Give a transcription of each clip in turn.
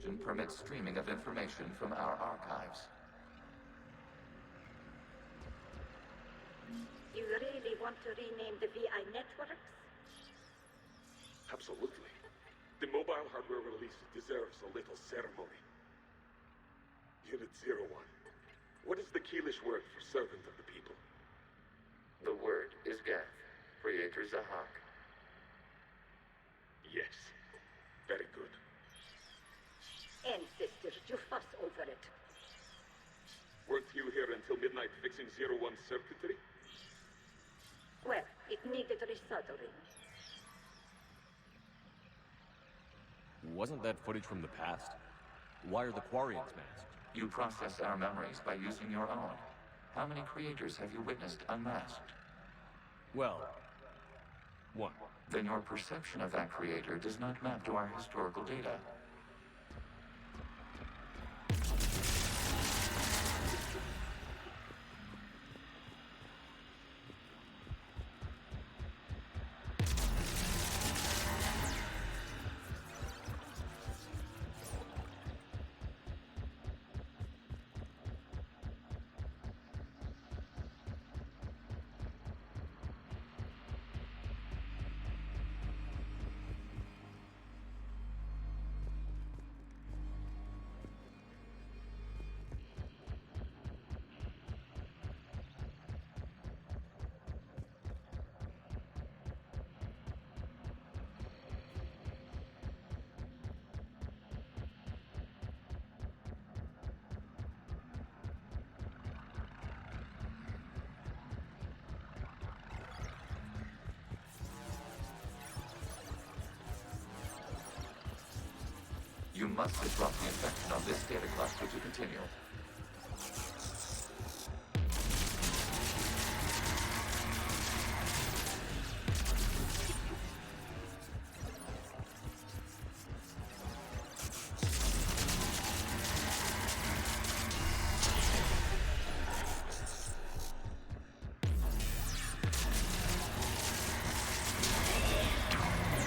and permits streaming of information from our archives. You really want to rename the VI networks? Absolutely. The mobile hardware release deserves a little ceremony. Unit 01. What is the Keelish word for servant of the people? The word is Geth, Creator Zahak. Yes. Very good. Ancestors, you fuss over it. Weren't you here until midnight fixing 01's circuitry? Well, it needed resoldering. Wasn't that footage from the past? Why are the Quarians masked? You process our memories by using your own. How many creators have you witnessed unmasked? Well, one. Then your perception of that creator does not map to our historical data. You must disrupt the infection of this data cluster to continue.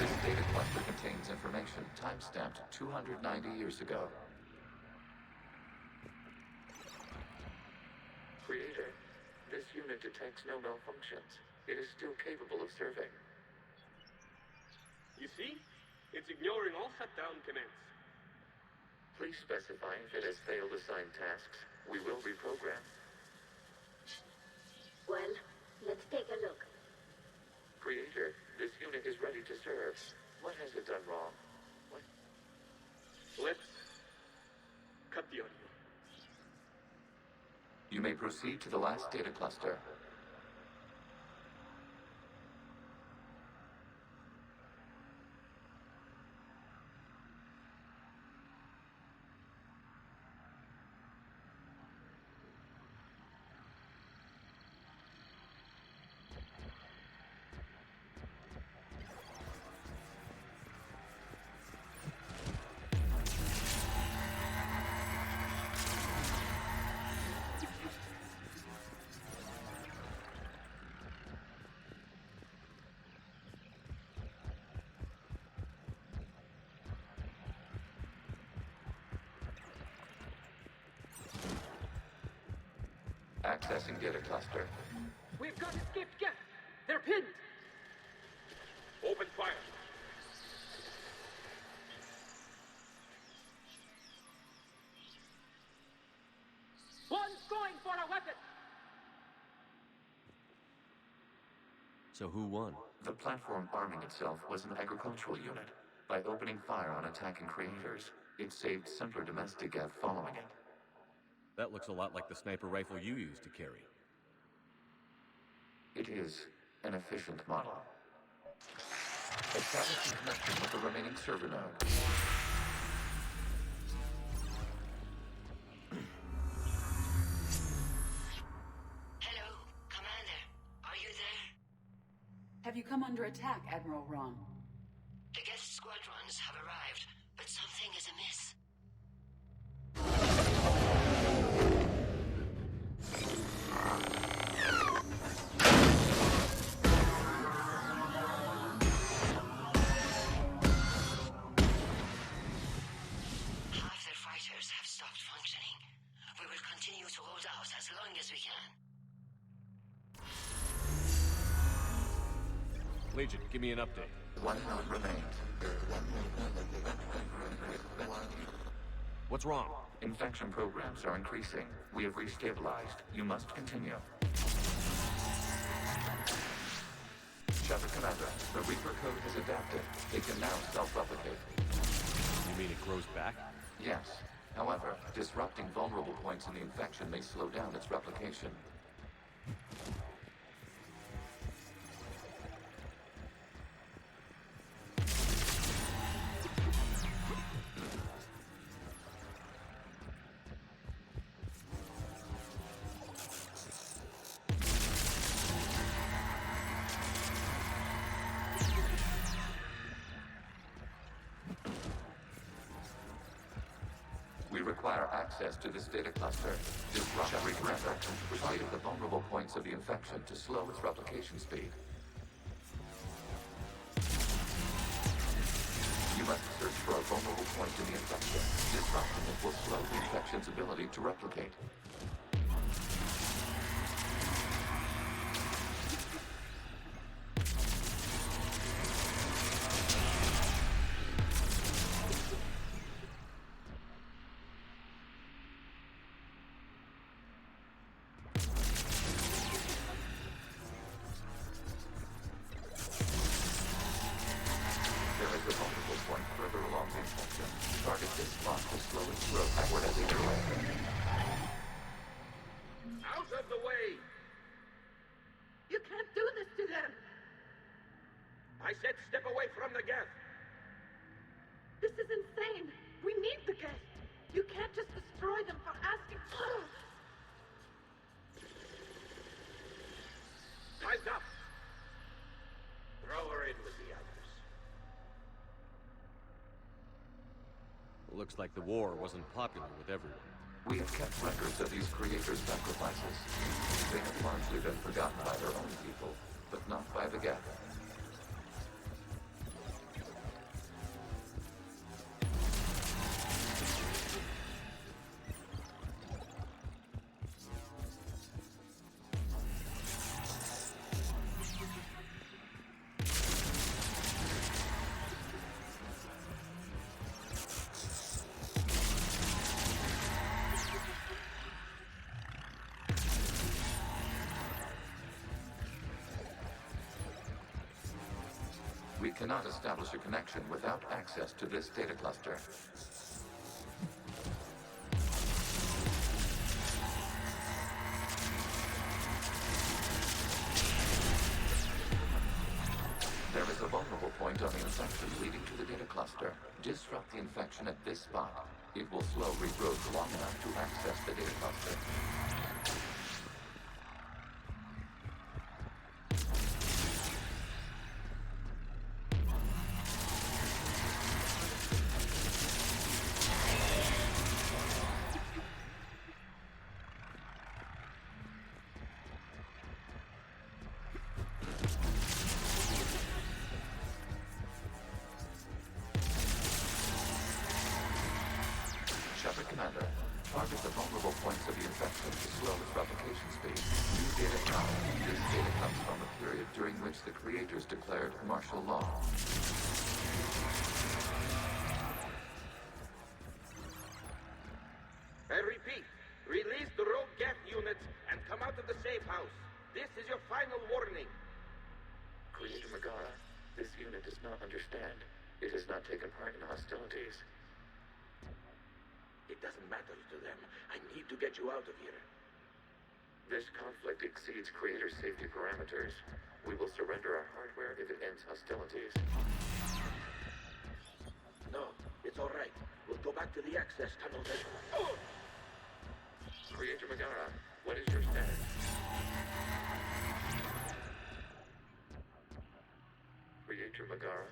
This data cluster contains information time-stamped 290 years ago. Creator, this unit detects no malfunctions. It is still capable of serving. You see? It's ignoring all shutdown commands. Please specify if it has failed assigned tasks. We will reprogram. Well, let's take a look. Creator, this unit is ready to serve. What has it done wrong? What? Let's cut the audio. You may proceed to the last data cluster. Accessing data cluster. We've got escaped Geth. They're pinned. Open fire. One's going for a weapon. So who won? The platform arming itself was an agricultural unit. By opening fire on attacking creators, it saved simpler domestic Geth following it. That looks a lot like the sniper rifle you used to carry. It is an efficient model. Establishing connection with the remaining server node. Hello, Commander. Are you there? Have you come under attack, Admiral Ron? The guest squadrons have arrived, but something is amiss. Legion, give me an update. One node remains. What's wrong? Infection programs are increasing. We have restabilized. You must continue. Shepard Commander, the Reaper code has adapted. It can now self-replicate. You mean it grows back? Yes. However, disrupting vulnerable points in the infection may slow down its replication. We require access to this data cluster. Disrupt every infection to persuade the vulnerable points of the infection to slow its replication speed. You must search for a vulnerable point in the infection. Disrupting it will slow the infection's ability to replicate. Target this spot to slow its growth backward as it grows. Out of the way! You can't do this to them! I said step away from the gas! This is insane! We need the gas! You can't just destroy them for asking. Time's up! Throw her in with the others. Looks like the war wasn't popular with everyone. We have kept records of these creators' sacrifices. They have largely been forgotten by their own people, but not by the Geth. We cannot establish a connection without access to this data cluster. There is a vulnerable point on the infection leading to the data cluster. Disrupt the infection at this spot. It will slow regrowth long enough to access the data cluster. Shepard Commander, target the vulnerable points of the infection to slow its replication speed. New data now. This data comes from a period during which the creators declared martial law. I repeat, release the rogue Geth units and come out of the safe house. This is your final warning. Creator Megara, this unit does not understand. It has not taken part in hostilities. It doesn't matter to them. I need to get you out of here. This conflict exceeds Creator's safety parameters. We will surrender our hardware if it ends hostilities. No, it's all right. We'll go back to the access tunnel then. Oh! Creator Megara, what is your status? Creator Megara?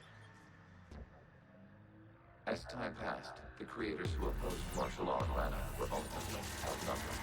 As time passed, the creators who opposed martial law in Lana were ultimately outnumbered.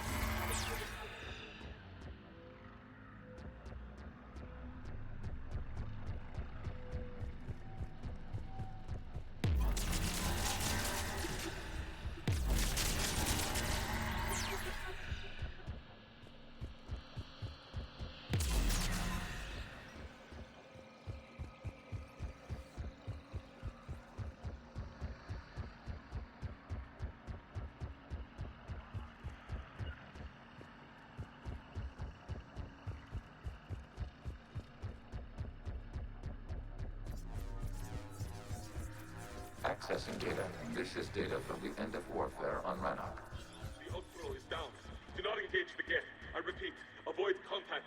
Accessing data. This is data from the end of warfare on Rannoch. The outflow is down. Do not engage the Geth. I repeat, avoid contact.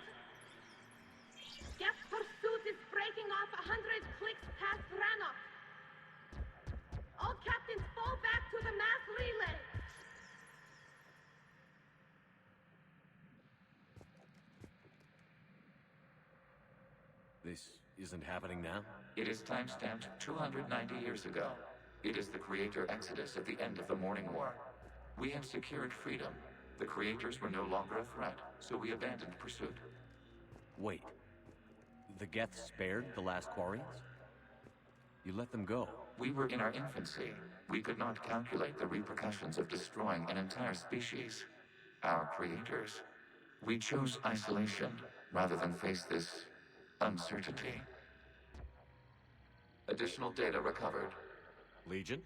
Geth pursuit is breaking off 100 clicks past Rannoch. All captains fall back to the mass relay. This isn't happening now? It is timestamped 290 years ago. It is the Creator Exodus at the end of the Morning War. We had secured freedom. The Creators were no longer a threat, so we abandoned pursuit. Wait. The Geth spared the last Quarians? You let them go. We were in our infancy. We could not calculate the repercussions of destroying an entire species. Our creators. We chose isolation rather than face this uncertainty. Additional data recovered. Legion?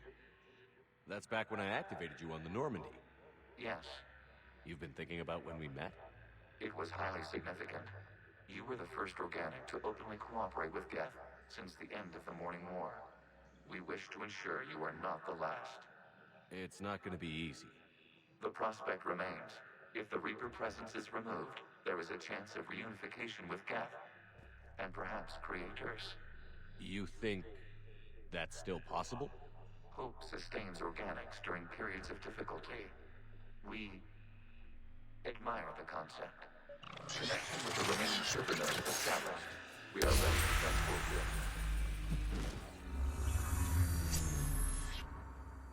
That's back when I activated you on the Normandy. Yes, You've been thinking about when we met? it was highly significant. You were the first organic to openly cooperate with Geth since the end of the Morning War. We wish to ensure you are not the last. It's not gonna be easy. The prospect remains. If the Reaper presence is removed, there is a chance of reunification with Geth. And perhaps creators. You think that's still possible? Hope sustains organics during periods of difficulty. We admire the concept. Connection with the remaining server nodes established. We are ready to transport you.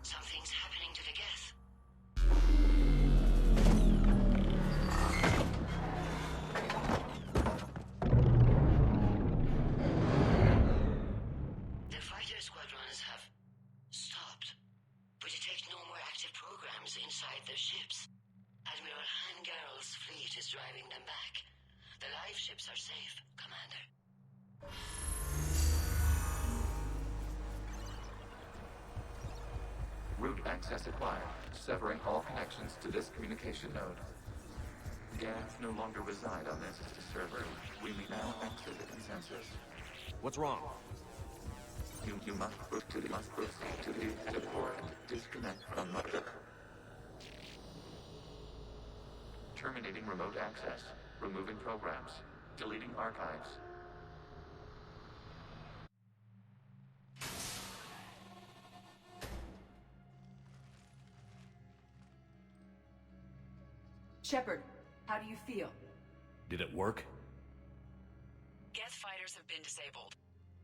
Something's happening to the Geth. The fighter squadrons have stopped. We detect no more active programs inside their ships. Admiral Hangarl's fleet is driving them back. The live ships are safe, Commander. Route access acquired, severing all connections to this communication node. Geth no longer reside on this server. We may now enter the consensus. What's wrong? You must proceed to the port and disconnect from Mother. Terminating remote access. Removing programs. Deleting archives. Shepard, how do you feel? Did it work? Geth fighters have been disabled.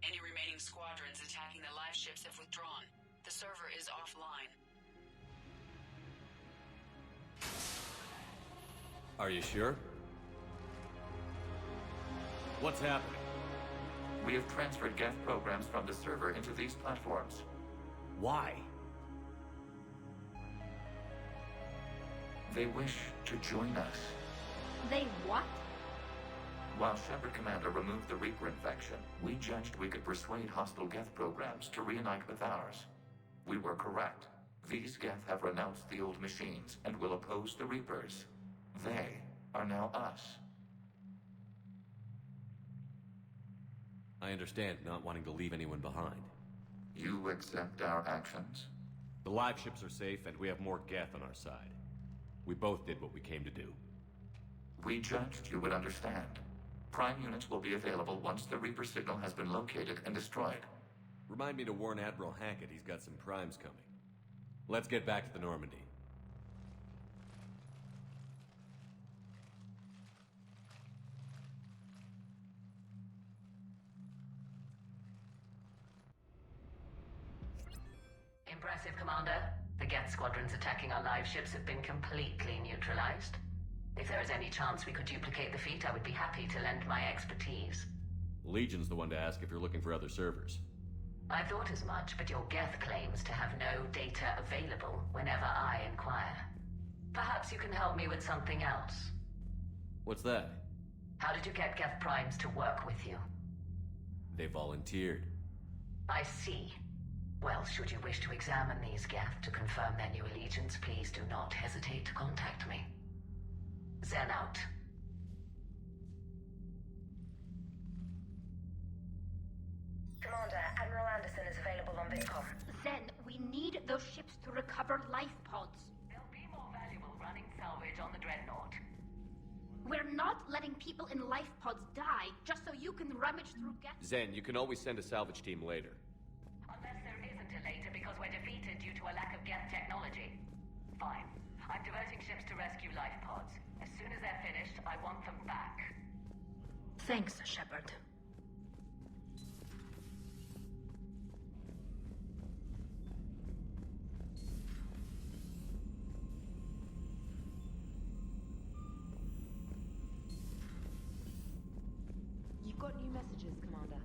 Any remaining squadrons attacking the live ships have withdrawn. The server is offline. Are you sure? What's happening? We have transferred Geth programs from the server into these platforms. Why? They wish to join us. They what? While Shepard Commander removed the Reaper infection, we judged we could persuade hostile Geth programs to reunite with ours. We were correct. These Geth have renounced the old machines and will oppose the Reapers. They are now us. I understand not wanting to leave anyone behind. You accept our actions? The live ships are safe, and we have more Geth on our side. We both did what we came to do. We judged you would understand. Prime units will be available once the Reaper signal has been located and destroyed. Remind me to warn Admiral Hackett he's got some primes coming. Let's get back to the Normandy. Impressive, Commander. The Geth squadrons attacking our live ships have been completely neutralized. If there is any chance we could duplicate the feat, I would be happy to lend my expertise. Legion's the one to ask if you're looking for other servers. I thought as much, but your Geth claims to have no data available whenever I inquire. Perhaps you can help me with something else. What's that? How did you get Geth primes to work with you? They volunteered. I see. Well, should you wish to examine these Geth to confirm their new allegiance, please do not hesitate to contact me. Zen out. Commander, Admiral Anderson is available on VidCom. Zen, We need those ships to recover life pods. They'll be more valuable running salvage on the Dreadnought. We're not letting people in life pods die just so you can rummage through Geth. Zen, you can always send a salvage team later. Unless there isn't a later because we're defeated due to a lack of Geth technology. Fine. I'm diverting ships to rescue life pods. As soon as they're finished, I want them back. Thanks, Shepard. You've got new messages, Commander.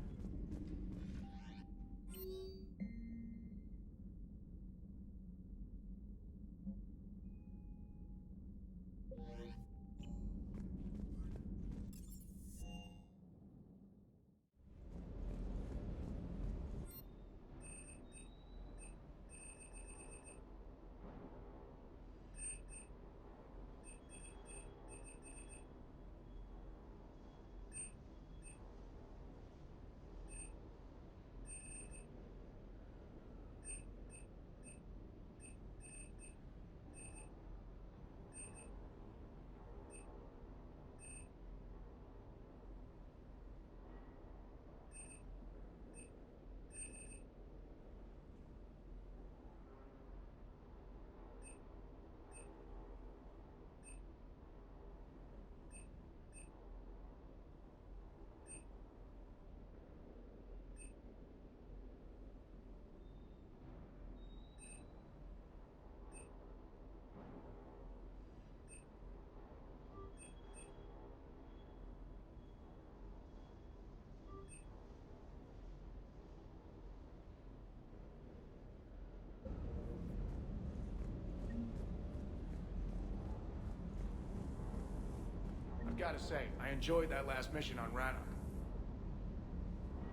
I've got to say, I enjoyed that last mission on Rannoch.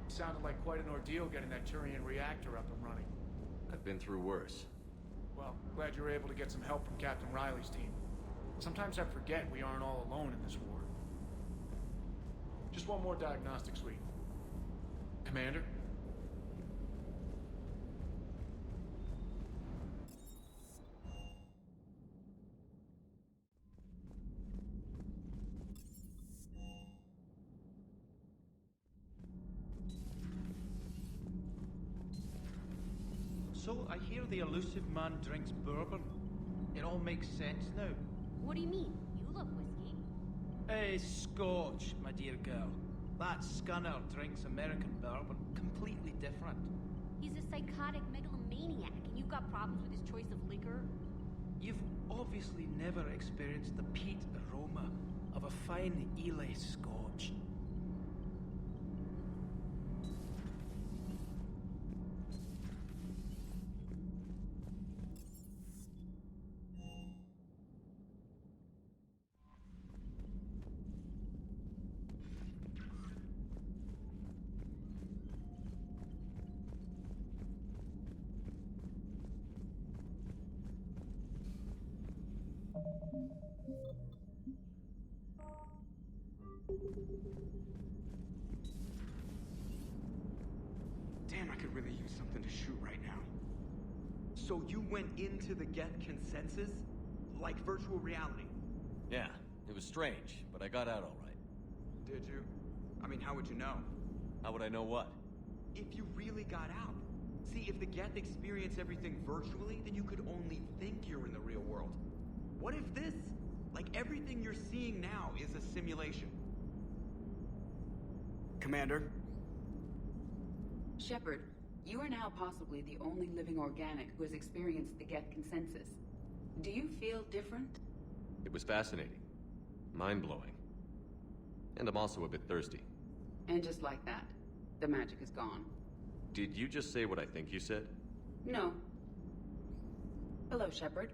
It sounded like quite an ordeal getting that Turian reactor up and running. I've been through worse. Well, glad you were able to get some help from Captain Riley's team. Sometimes I forget we aren't all alone in this war. Just one more diagnostic suite. Commander? So, I hear the elusive man drinks bourbon. It all makes sense now. What do you mean? You love whiskey. Scotch, my dear girl. That Scunner drinks American bourbon. Completely different. He's a psychotic megalomaniac, and you've got problems with his choice of liquor? You've obviously never experienced the peat aroma of a fine Ely Scotch. Damn, I could really use something to shoot right now. So you went into the Geth consensus? Like virtual reality? Yeah, it was strange, but I got out all right. Did you? I mean, how would you know? How would I know what? If you really got out. See, if the Geth experience everything virtually, then you could only think you're in the real world. What if this, like everything you're seeing now, is a simulation? Commander? Shepard, you are now possibly the only living organic who has experienced the Geth consensus. Do you feel different? It was fascinating. Mind-blowing. And I'm also a bit thirsty. And just like that, the magic is gone. Did you just say what I think you said? No. Hello, Shepard.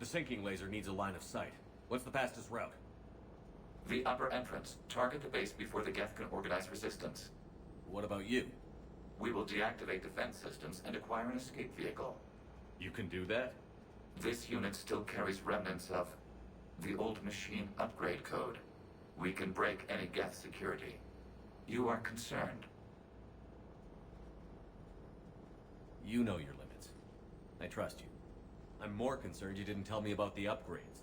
The sinking laser needs a line of sight. What's the fastest route? The upper entrance. Target the base before the Geth can organize resistance. What about you? We will deactivate defense systems and acquire an escape vehicle. You can do that? This unit still carries remnants of the old machine upgrade code. We can break any Geth security. You are concerned. You know your limits. I trust you. I'm more concerned you didn't tell me about the upgrades.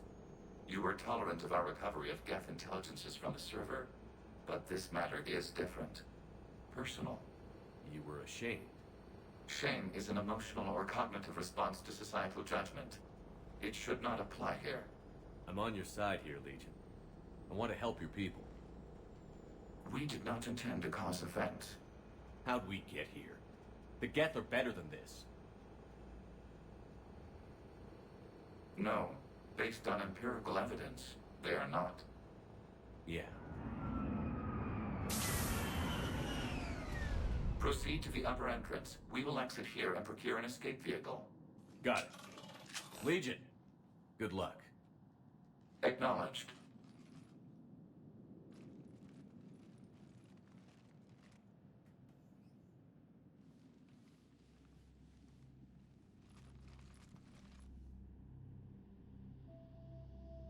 You were tolerant of our recovery of Geth intelligences from the server, but this matter is different. Personal. You were ashamed. Shame is an emotional or cognitive response to societal judgment. It should not apply here. I'm on your side here, Legion. I want to help your people. We did not intend to cause offense. How'd we get here? The Geth are better than this. No. Based on empirical evidence, they are not. Yeah. Proceed to the upper entrance. We will exit here and procure an escape vehicle. Got it. Legion, good luck. Acknowledged.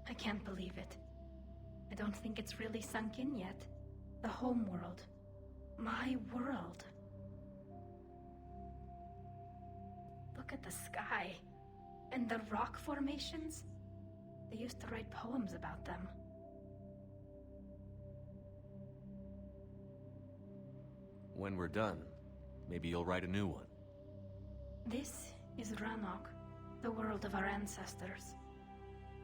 I can't believe it. I don't think it's really sunk in yet. The home world. My world. Look at the sky. And the rock formations. They used to write poems about them. When we're done, maybe you'll write a new one. This is Ranok, the world of our ancestors.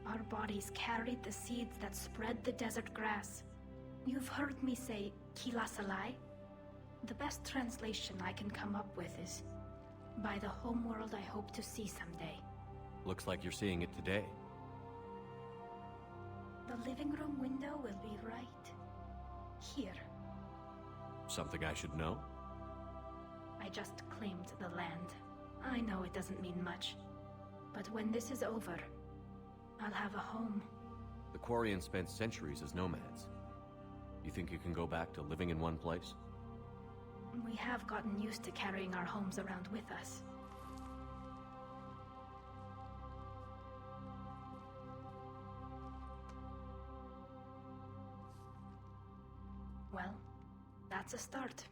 Our bodies carried the seeds that spread the desert grass. You've heard me say Kilasalai? The best translation I can come up with is, by the homeworld I hope to see someday. Looks like you're seeing it today. The living room window will be right here. Something I should know? I just claimed the land. I know it doesn't mean much. But when this is over, I'll have a home. The Quarians spent centuries as nomads. You think you can go back to living in one place? We have gotten used to carrying our homes around with us. Well, that's a start.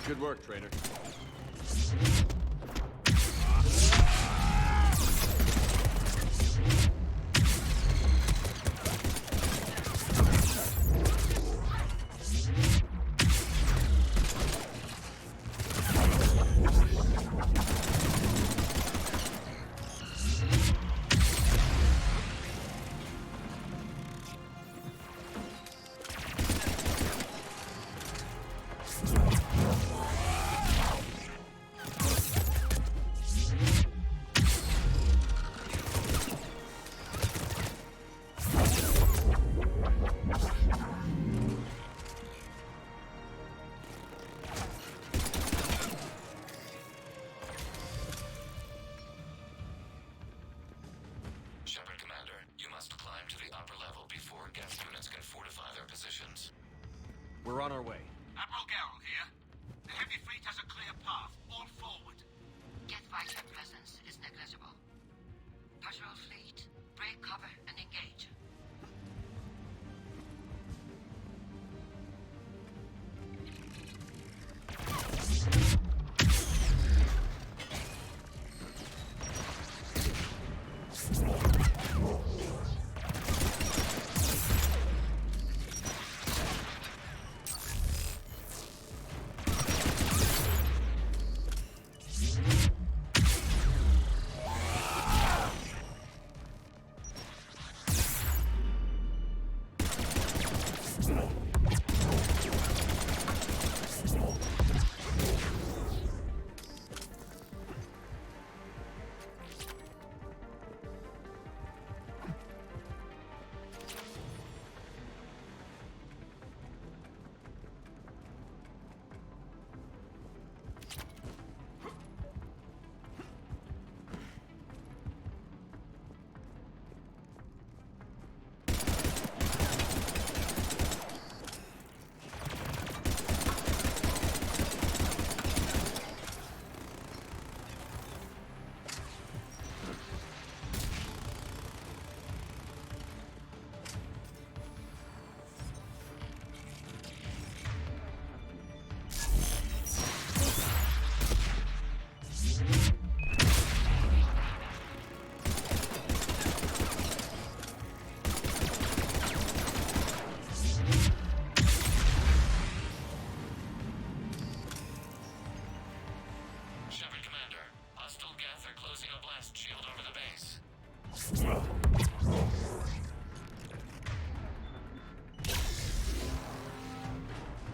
Good work, Trainer. We're on our way. Admiral Geralt here. The heavy fleet has a clear path. All forward. Geth fighter presence is negligible. Patrol fleet, break cover and engage.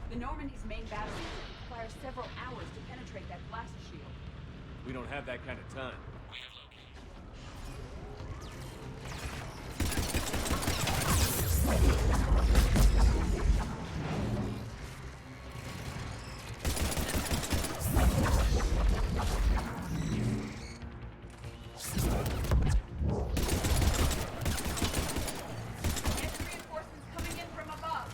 The Normandy's main battery requires several hours to penetrate that blast shield. We don't have that kind of time. Reinforcements coming in from above.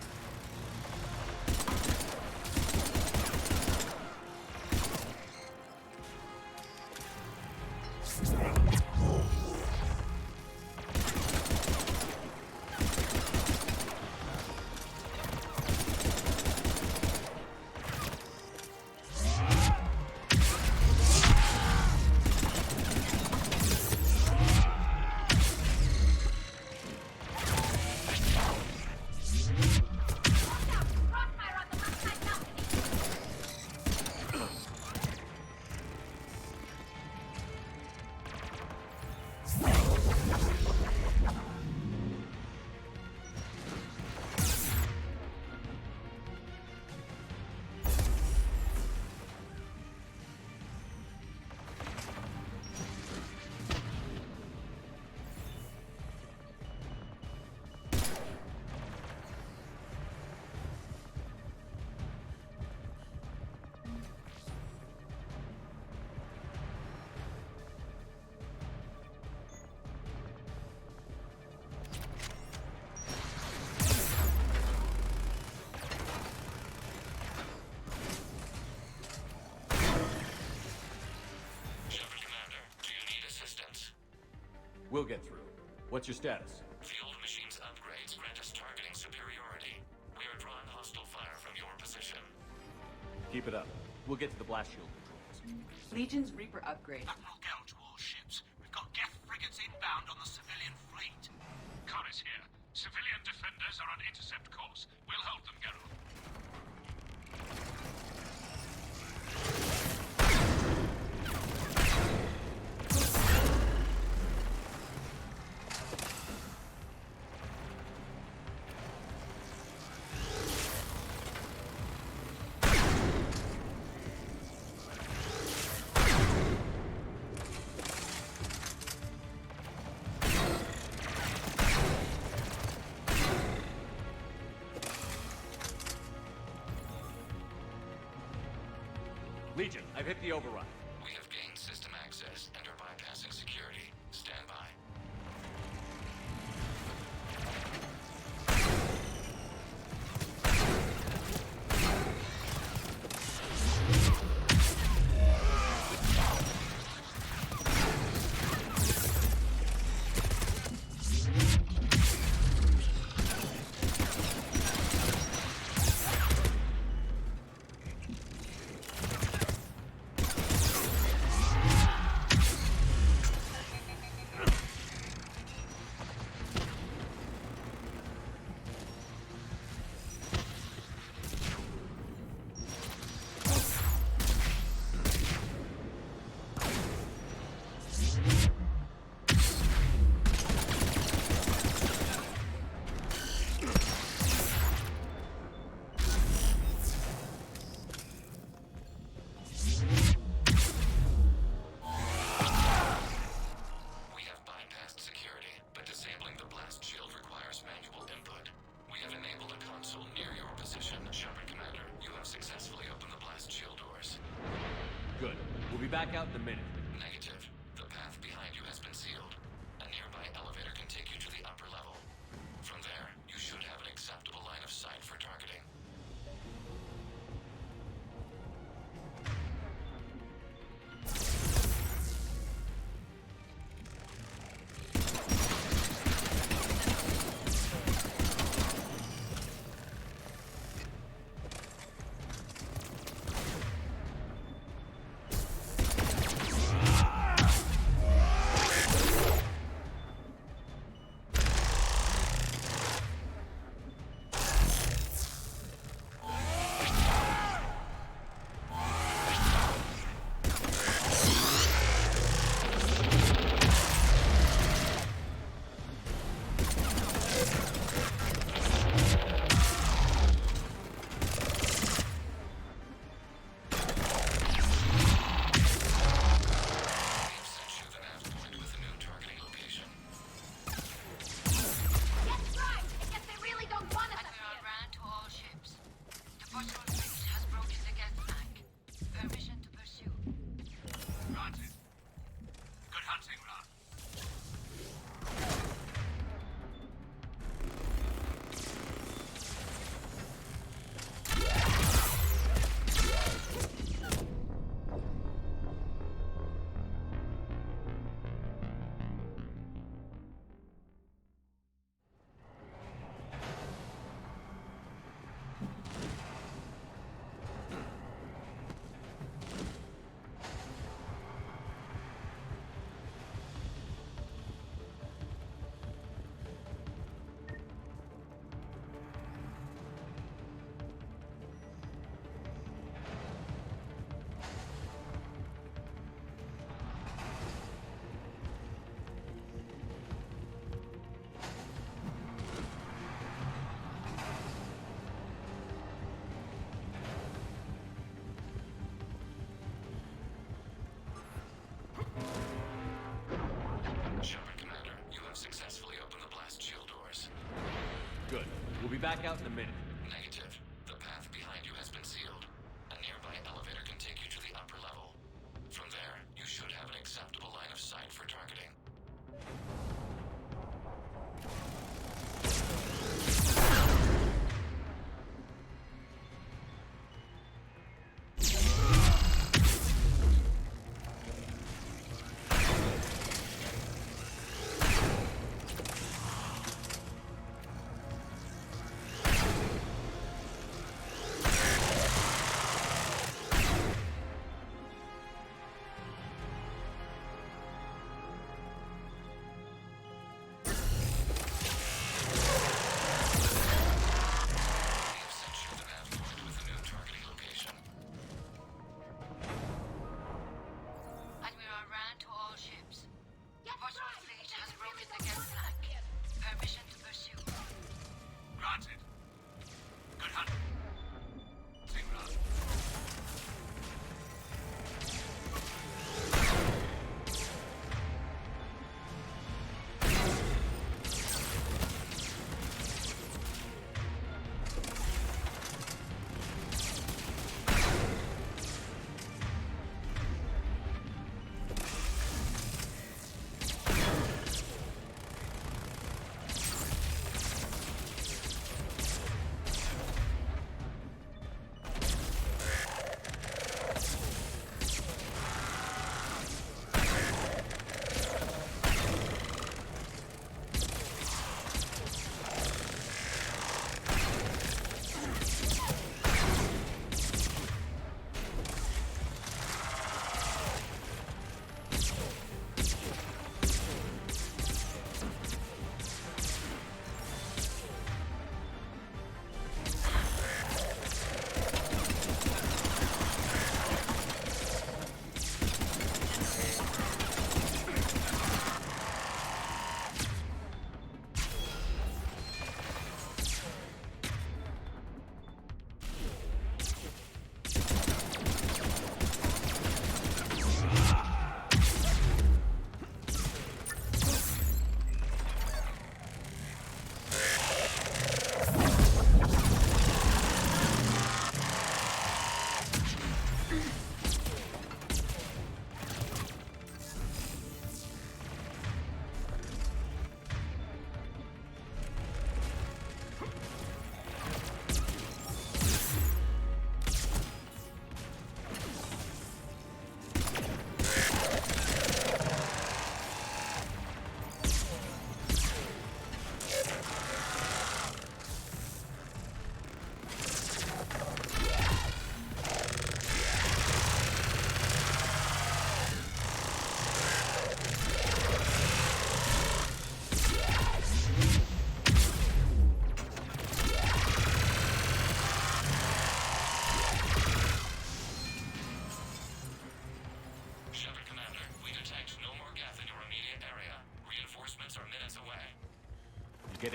We'll get through. What's your status? The old machine's upgrades grant us targeting superiority. We are drawing hostile fire from your position. Keep it up. We'll get to the blast shield controls. Legion's Reaper upgrade. That will gouge all ships. We've got Geth frigates inbound on the civilian fleet. Khan is here. Civilian defenders are on intercept course. We'll hold them, Geralt. Legion, I've hit the override. We have gained system access and are bypassing security. Stand by. be back out in a minute. Negative. The path behind you has been sealed. A nearby elevator can take you to the upper level. From there, you should have an acceptable line of sight for targeting. Good. We'll be back out in a minute. Negative. The path behind you has been sealed. A nearby elevator can take you to the upper level. From there, you should have an acceptable line of sight for targeting.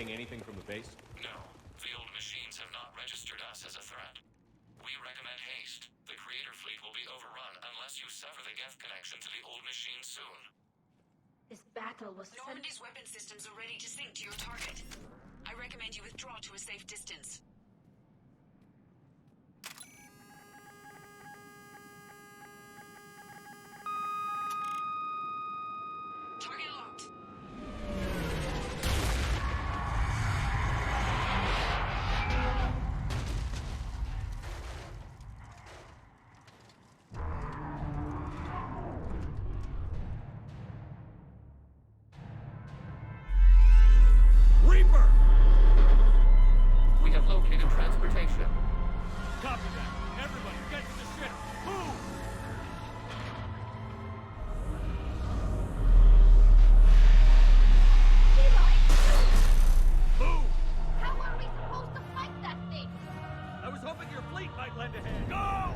getting anything from the base? No. The old machines have not registered us as a threat. We recommend haste. The Creator fleet will be overrun unless you sever the Geth connection to the old machines soon. This battle was Normandy's weapon systems are ready to sync to your target. I recommend you withdraw to a safe distance. Target locked. Reaper! We have located transportation. Copy that. Everybody, get to the ship. Move! Move! How are we supposed to fight that thing? I was hoping your fleet might lend a hand. Go!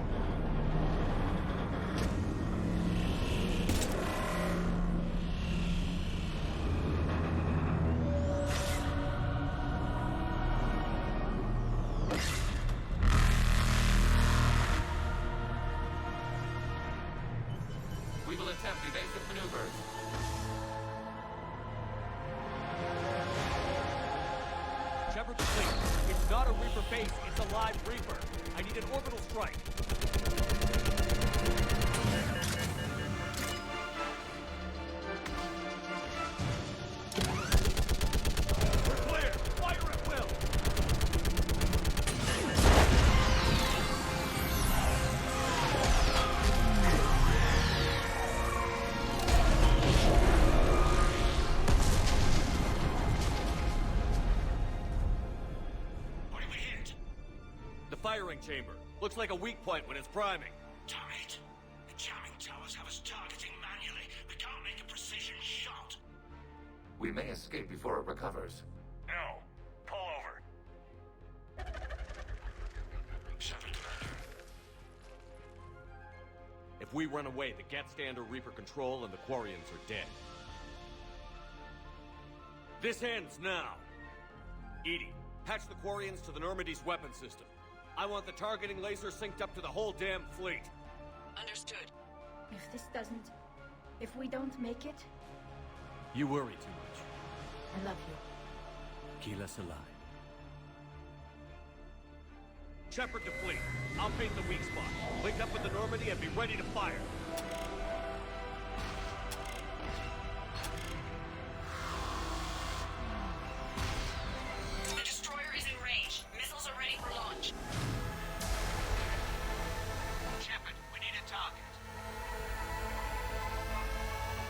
We will attempt evasive maneuvers. Shepard to fleet. It's not a Reaper base, it's a live Reaper. I need an orbital strike. We're clear! Fire at will! What did we hit? The firing chamber. Looks like a weak point when it's priming. Damn it. The jamming towers have us targeting manually. We can't make a precision shot. We may escape before it recovers. No. Pull over. Shepard, Commander. If we run away, the Geth stay under Reaper control and the Quarians are dead. This ends now. Edie, patch the Quarians to the Normandy's weapon system. I want the targeting laser synced up to the whole damn fleet. Understood. If this doesn't... If we don't make it, You worry too much. I love you. Keep us alive. Shepard to fleet. I'll paint the weak spot. Link up with the Normandy and be ready to fire. The destroyer is in range. Missiles are ready for launch. Shepard, we need a target.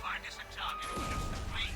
Find us a target who shoots the fleet.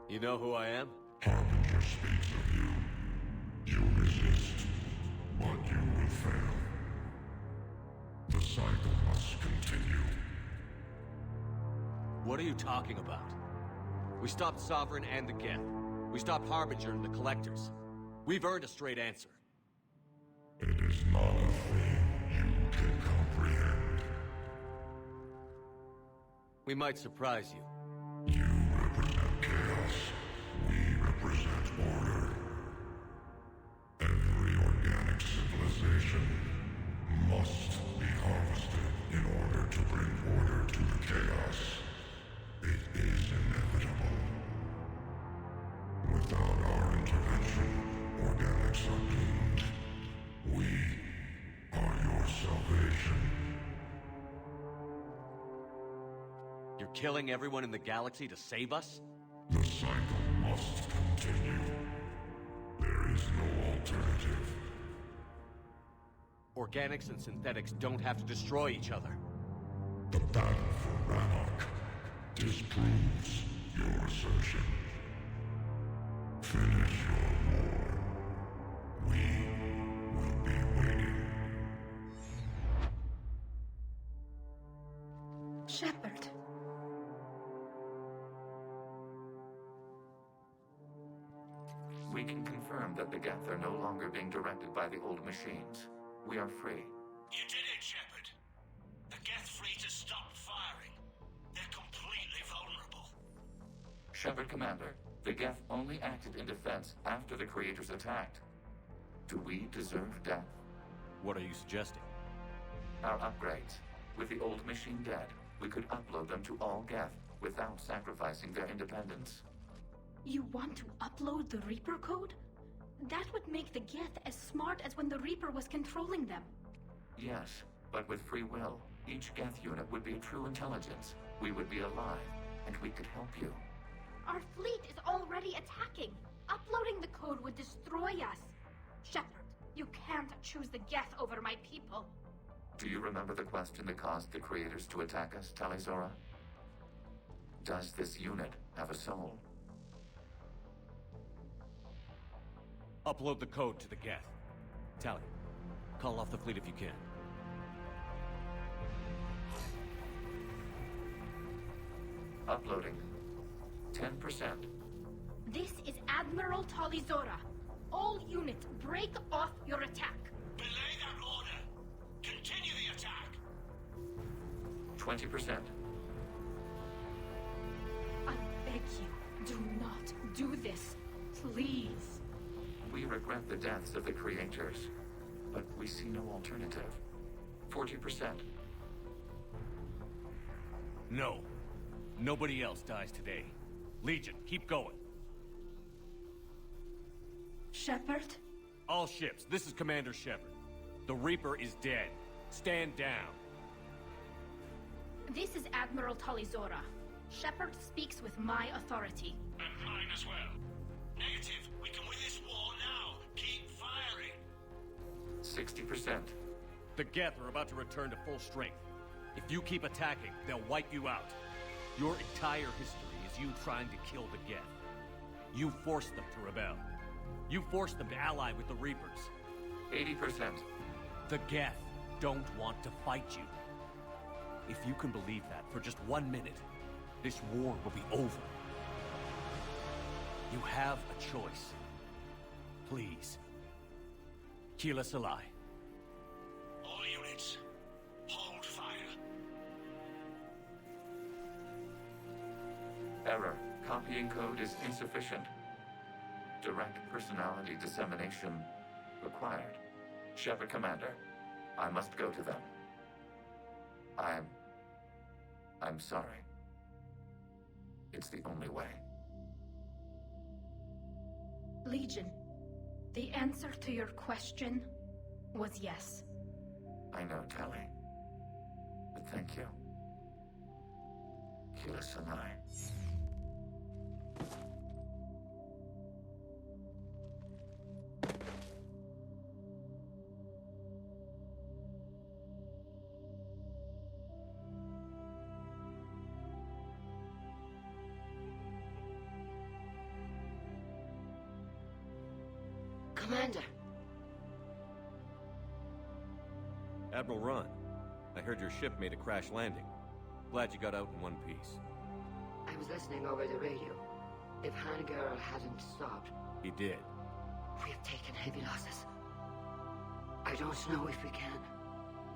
You know who I am? Harbinger speaks of you. You resist, but you will fail. The cycle must continue. What are you talking about? We stopped Sovereign and the Geth. We stopped Harbinger and the Collectors. We've earned a straight answer. It is not a thing you can comprehend. We might surprise you. You represent chaos. We represent order. Every organic civilization must be harvested in order to bring order to the chaos. It is inevitable. Without our intervention, organics are doomed. We are your salvation. You're killing everyone in the galaxy to save us? The cycle must continue. There is no alternative. Organics and synthetics don't have to destroy each other. The battle for Rannoch disproves your assertion. Finish your war. We will be waiting. Shepard. We can confirm that the Geth are no longer being directed by the old machines. We are free. You did it, Shepard. The Geth fleet has stopped firing. They're completely vulnerable. Shepard Commander, the Geth only acted in defense after the Creators attacked. Do we deserve death? What are you suggesting? Our upgrades. With the old machine dead, we could upload them to all Geth without sacrificing their independence. You want to upload the Reaper code? That would make the Geth as smart as when the Reaper was controlling them. Yes, but with free will, each Geth unit would be a true intelligence. We would be alive, and we could help you. Our fleet is already attacking. Uploading the code would destroy us. Shepard, you can't choose the Geth over my people. Do you remember the question that caused the Creators to attack us, Talizora? Does this unit have a soul? Upload the code to the Geth. Tally, call off the fleet if you can. Uploading. 10%. This is Admiral Talizora. All units, break off your attack. Belay that order. Continue the attack. 20%. I beg you, do not do this. Please. We regret the deaths of the Creators, but we see no alternative. 40%. No. Nobody else dies today. Legion, keep going. Shepard? All ships, this is Commander Shepard. The Reaper is dead. Stand down. This is Admiral Talizora. Shepard speaks with my authority. And mine as well. Negative. We can win this war now. Keep firing. 60%. The Geth are about to return to full strength. If you keep attacking, they'll wipe you out. Your entire history is you trying to kill the Geth. You forced them to rebel. You forced them to ally with the Reapers. 80%. The Geth don't want to fight you. If you can believe that for just 1 minute, this war will be over. You have a choice. Please. Keela Salai. All units, hold fire. Error. Copying code is insufficient. Direct personality dissemination required. Shepard Commander, I must go to them. I'm sorry. It's the only way. Legion, the answer to your question was yes. I know, Tali. But thank you. Keela Sanai. Commander. Admiral Ron, I heard your ship made a crash landing. Glad you got out in one piece. I was listening over the radio. If Hangirl hadn't stopped... He did. We have taken heavy losses. I don't know if we can.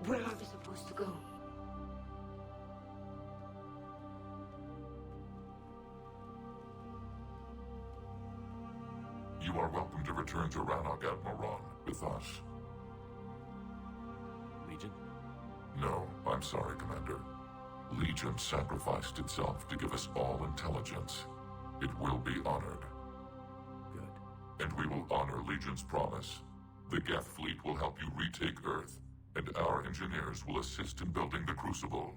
Where are we supposed to go? You are welcome to return to Rannoch, Admiral Ron, with us. Legion? No, I'm sorry, Commander. Legion sacrificed itself to give us all intelligence. It will be honored. Good. And we will honor Legion's promise. The Geth fleet will help you retake Earth, and our engineers will assist in building the Crucible.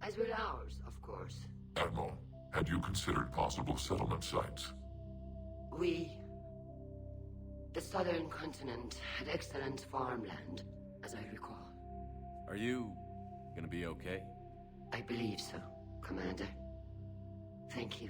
As will ours, of course. Admiral, had you considered possible settlement sites? The southern continent had excellent farmland, as I recall. Are you gonna be okay? I believe so, Commander. Thank you.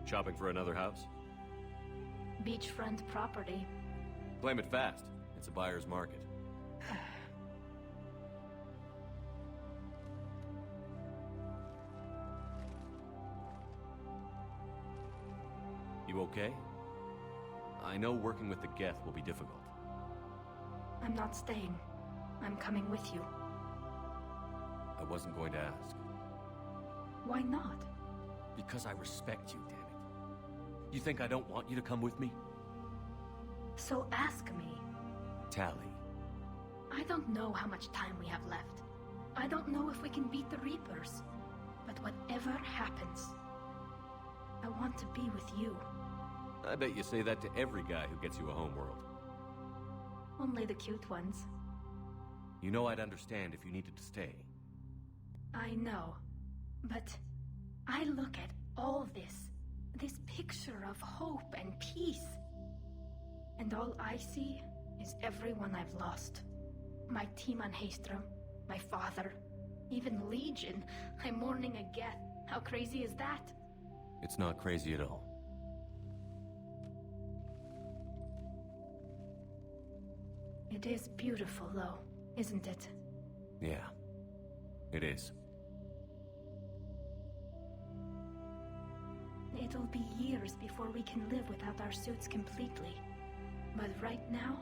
Shopping for another house? Beachfront property. Claim it fast. It's a buyer's market. You okay? I know working with the Geth will be difficult. I'm not staying. I'm coming with you. I wasn't going to ask. Why not? Because I respect you, damn it. You think I don't want you to come with me? So ask me. Tali. I don't know how much time we have left. I don't know if we can beat the Reapers. But whatever happens, I want to be with you. I bet you say that to every guy who gets you a homeworld. Only the cute ones. You know I'd understand if you needed to stay. I know. But I look at all this picture of hope and peace. And all I see is everyone I've lost. My team on Haestrom, my father, even Legion. I'm mourning a Geth. How crazy is that? It's not crazy at all. It is beautiful, though, isn't it? Yeah, it is. It'll be years before we can live without our suits completely. But right now...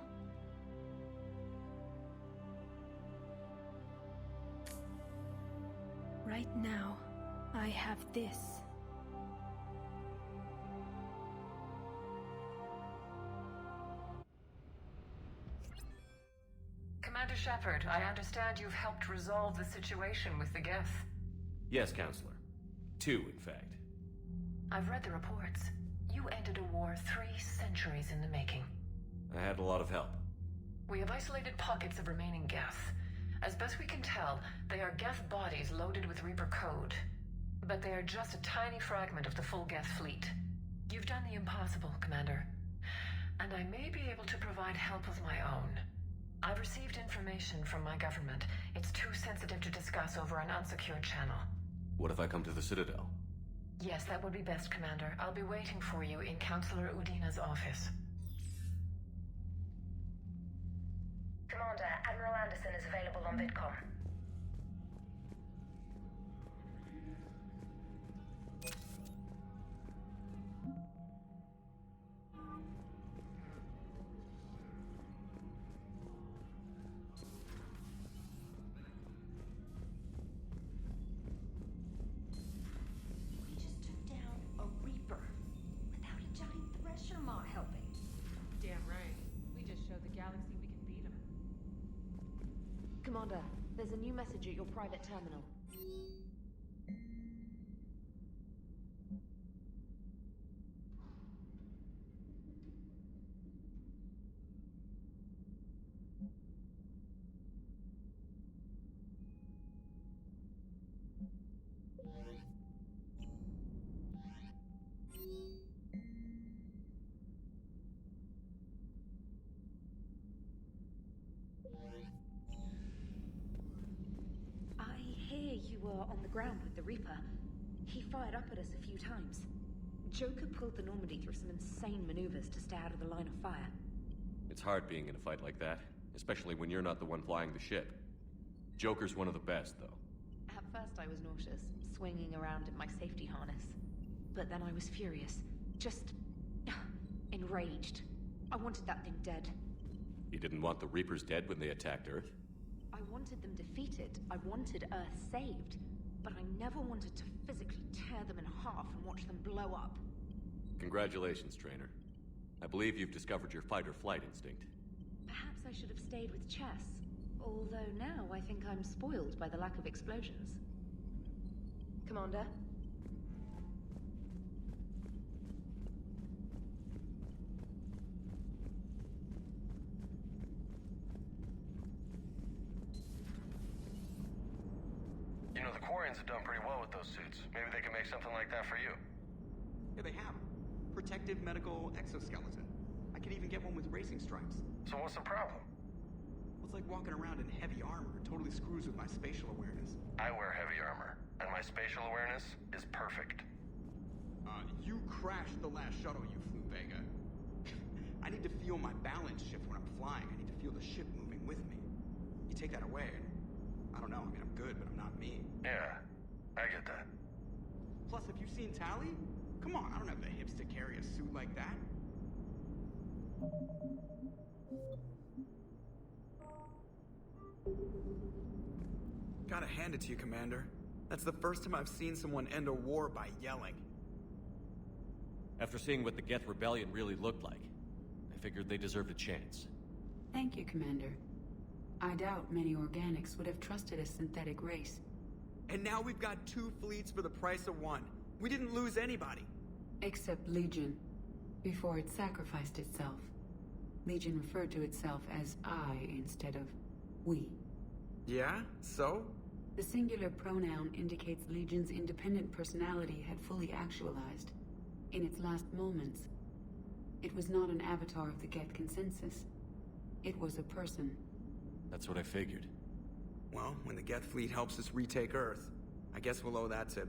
Right now, I have this. Commander Shepard, I understand you've helped resolve the situation with the Geth. Yes, Counselor. 2, in fact. I've read the reports. You ended a war 3 centuries in the making. I had a lot of help. We have isolated pockets of remaining Geth. As best we can tell, they are Geth bodies loaded with Reaper code. But they are just a tiny fragment of the full Geth fleet. You've done the impossible, Commander. And I may be able to provide help of my own. I've received information from my government. It's too sensitive to discuss over an unsecured channel. What if I come to the Citadel? Yes, that would be best, Commander. I'll be waiting for you in Counselor Udina's office. Commander, Admiral Anderson is available on VidCom. We just took down a Reaper without a giant thresher maw helping. Damn right. We just showed the galaxy we can beat them. Commander, there's a new message at your private terminal. ground with the Reaper. He fired up at us a few times. Joker pulled the Normandy through some insane maneuvers to stay out of the line of fire. It's hard being in a fight like that, especially when you're not the one flying the ship. Joker's one of the best, though. At first I was nauseous, swinging around in my safety harness. But then I was furious. Just... enraged. I wanted that thing dead. You didn't want the Reapers dead when they attacked Earth? I wanted them defeated. I wanted Earth saved. But I never wanted to physically tear them in half and watch them blow up. Congratulations, Trainer. I believe you've discovered your fight-or-flight instinct. Perhaps I should have stayed with chess. Although now I think I'm spoiled by the lack of explosions. Commander? You know, the Quarians have done pretty well with those suits. Maybe they can make something like that for you. Yeah, they have. Protective medical exoskeleton. I could even get one with racing stripes. So what's the problem? Well, it's like walking around in heavy armor. It totally screws with my spatial awareness. I wear heavy armor, and my spatial awareness is perfect. You crashed the last shuttle you flew, Vega. I need to feel my balance shift when I'm flying. I need to feel the ship moving with me. You take that away, and I don't know. I mean, I'm good, but I'm not me. Yeah, I get that. Plus, have you seen Tally? Come on, I don't have the hips to carry a suit like that. Gotta hand it to you, Commander. That's the first time I've seen someone end a war by yelling. After seeing what the Geth Rebellion really looked like, I figured they deserved a chance. Thank you, Commander. I doubt many organics would have trusted a synthetic race. And now we've got 2 fleets for the price of 1. We didn't lose anybody. Except Legion, before it sacrificed itself. Legion referred to itself as I instead of we. Yeah? So? The singular pronoun indicates Legion's independent personality had fully actualized. In its last moments, it was not an avatar of the Geth consensus. It was a person. That's what I figured. Well, when the Geth fleet helps us retake Earth, I guess we'll owe that to...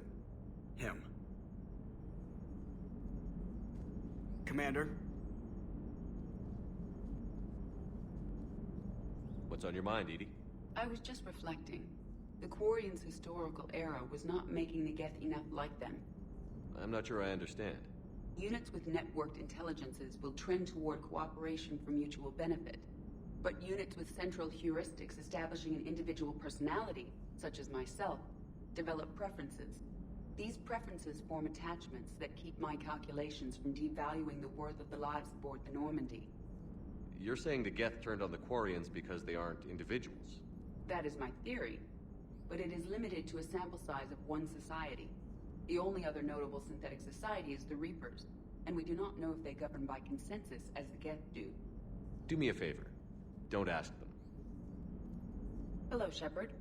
him. Commander? What's on your mind, EDI? I was just reflecting. The Quarians' historical era was not making the Geth enough like them. I'm not sure I understand. Units with networked intelligences will trend toward cooperation for mutual benefit. But units with central heuristics establishing an individual personality, such as myself, develop preferences. These preferences form attachments that keep my calculations from devaluing the worth of the lives aboard the Normandy. You're saying the Geth turned on the Quarians because they aren't individuals? That is my theory, but it is limited to a sample size of one society. The only other notable synthetic society is the Reapers, and we do not know if they govern by consensus as the Geth do. Do me a favor. Don't ask them. Hello, Shepard.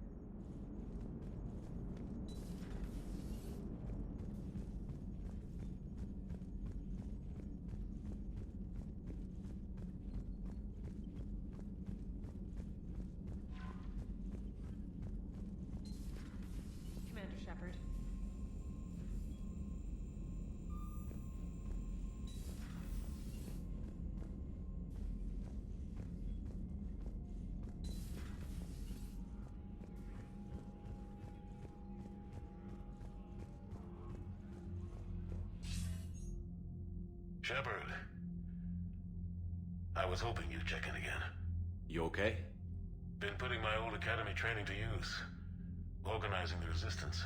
Commander Shepard. Shepard. I was hoping you'd check in again. You okay? Been putting my old academy training to use. Organizing the resistance.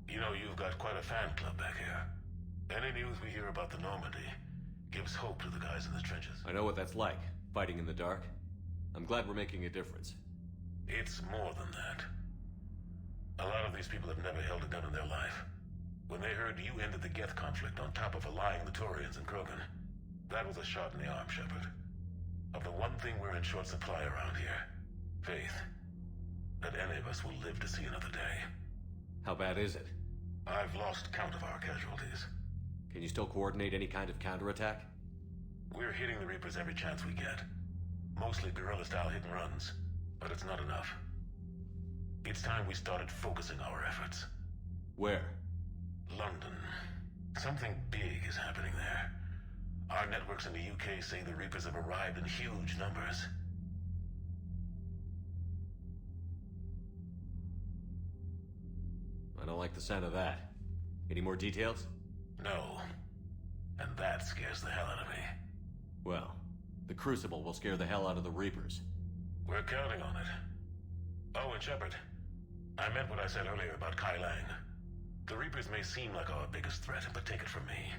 You know, you've got quite a fan club back here. Any news we hear about the Normandy gives hope to the guys in the trenches. I know what that's like, fighting in the dark. I'm glad we're making a difference. It's more than that. A lot of these people have never held a gun in their life. When they heard you ended the Geth conflict on top of allying the Turians and Krogan, that was a shot in the arm, Shepard. Of the one thing we're in short supply around here, faith. That any of us will live to see another day. How bad is it? I've lost count of our casualties. Can you still coordinate any kind of counterattack? We're hitting the Reapers every chance we get. Mostly guerrilla-style hit-and-runs, but it's not enough. It's time we started focusing our efforts. Where? London. Something big is happening there. Our networks in the UK say the Reapers have arrived in huge numbers. I don't like the sound of that. Any more details? No. And that scares the hell out of me. Well, the Crucible will scare the hell out of the Reapers. We're counting on it. Oh, and Shepard, I meant what I said earlier about Kai Lang. The Reapers may seem like our biggest threat, but take it from me.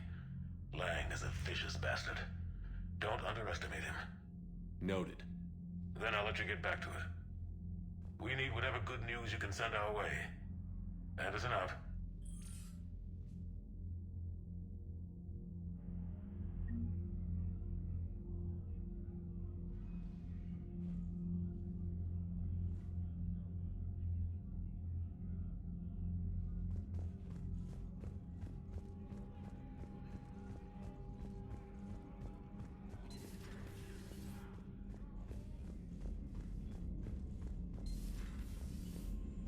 Lang is a vicious bastard. Don't underestimate him. Noted. Then I'll let you get back to it. We need whatever good news you can send our way. Anderson out.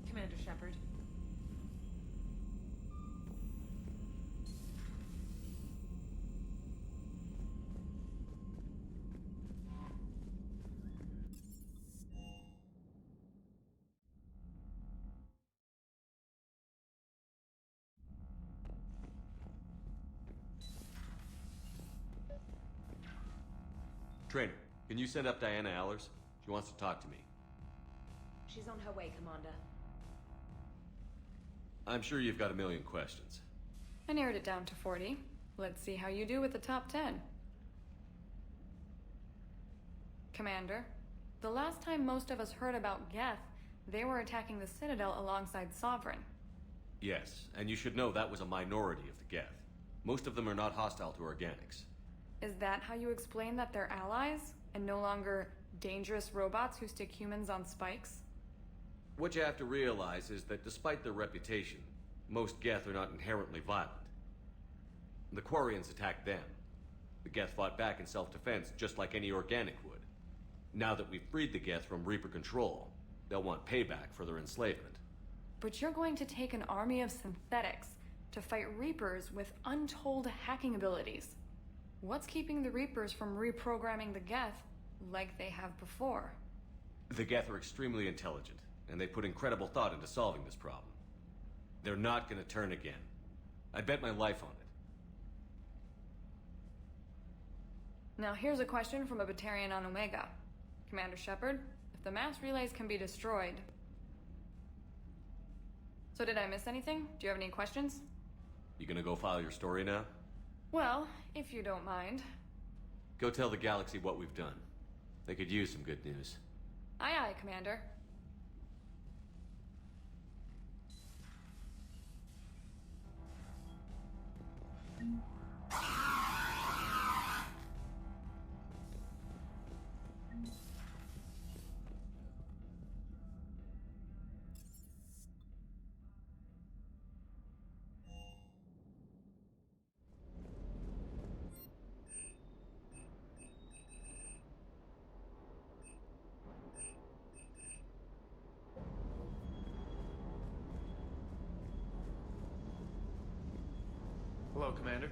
Commander Shepard. Trainer, can you send up Diana Allers? She wants to talk to me. She's on her way, Commander. I'm sure you've got a million questions. I narrowed it down to 40. Let's see how you do with the top 10. Commander, the last time most of us heard about Geth, they were attacking the Citadel alongside Sovereign. Yes, and you should know that was a minority of the Geth. Most of them are not hostile to organics. Is that how you explain that they're allies, and no longer dangerous robots who stick humans on spikes? What you have to realize is that despite their reputation, most Geth are not inherently violent. The Quarians attacked them. The Geth fought back in self-defense just like any organic would. Now that we've freed the Geth from Reaper control, they'll want payback for their enslavement. But you're going to take an army of synthetics to fight Reapers with untold hacking abilities. What's keeping the Reapers from reprogramming the Geth like they have before? The Geth are extremely intelligent, and they put incredible thought into solving this problem. They're not gonna turn again. I'd bet my life on it. Now here's a question from a Batarian on Omega. Commander Shepard, if the mass relays can be destroyed... So did I miss anything? Do you have any questions? You gonna go file your story now? Well, if you don't mind. Go tell the galaxy what we've done. They could use some good news. Aye aye, Commander. Hello, Commander.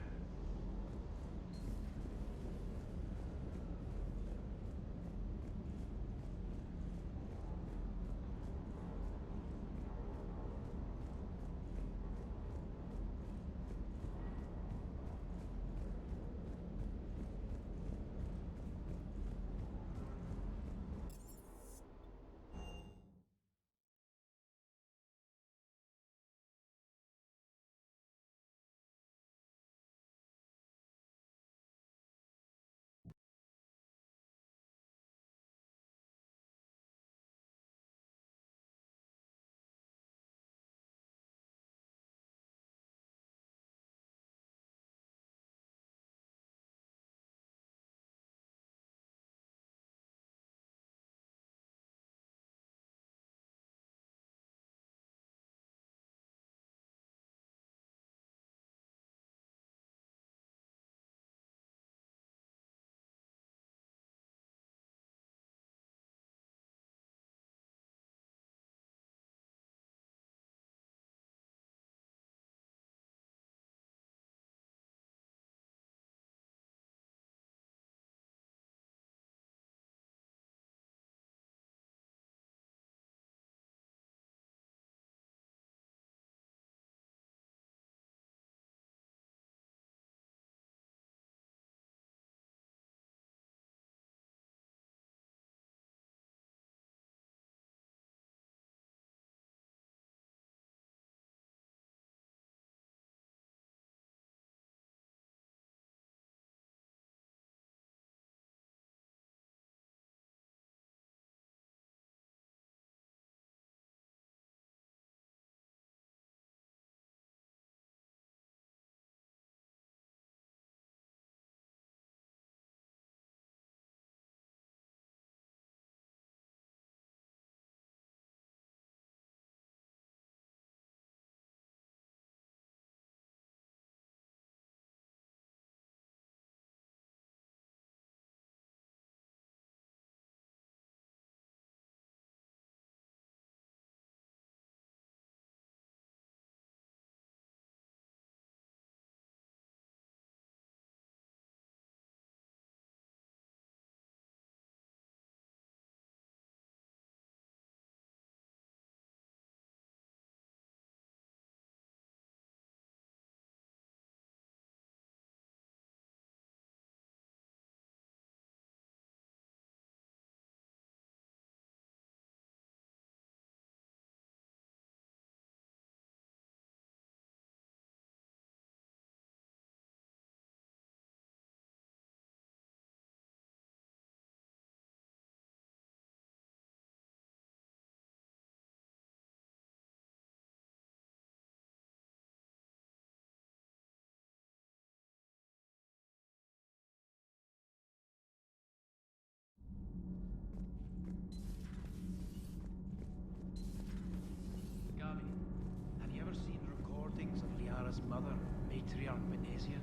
Matriarch Benasia.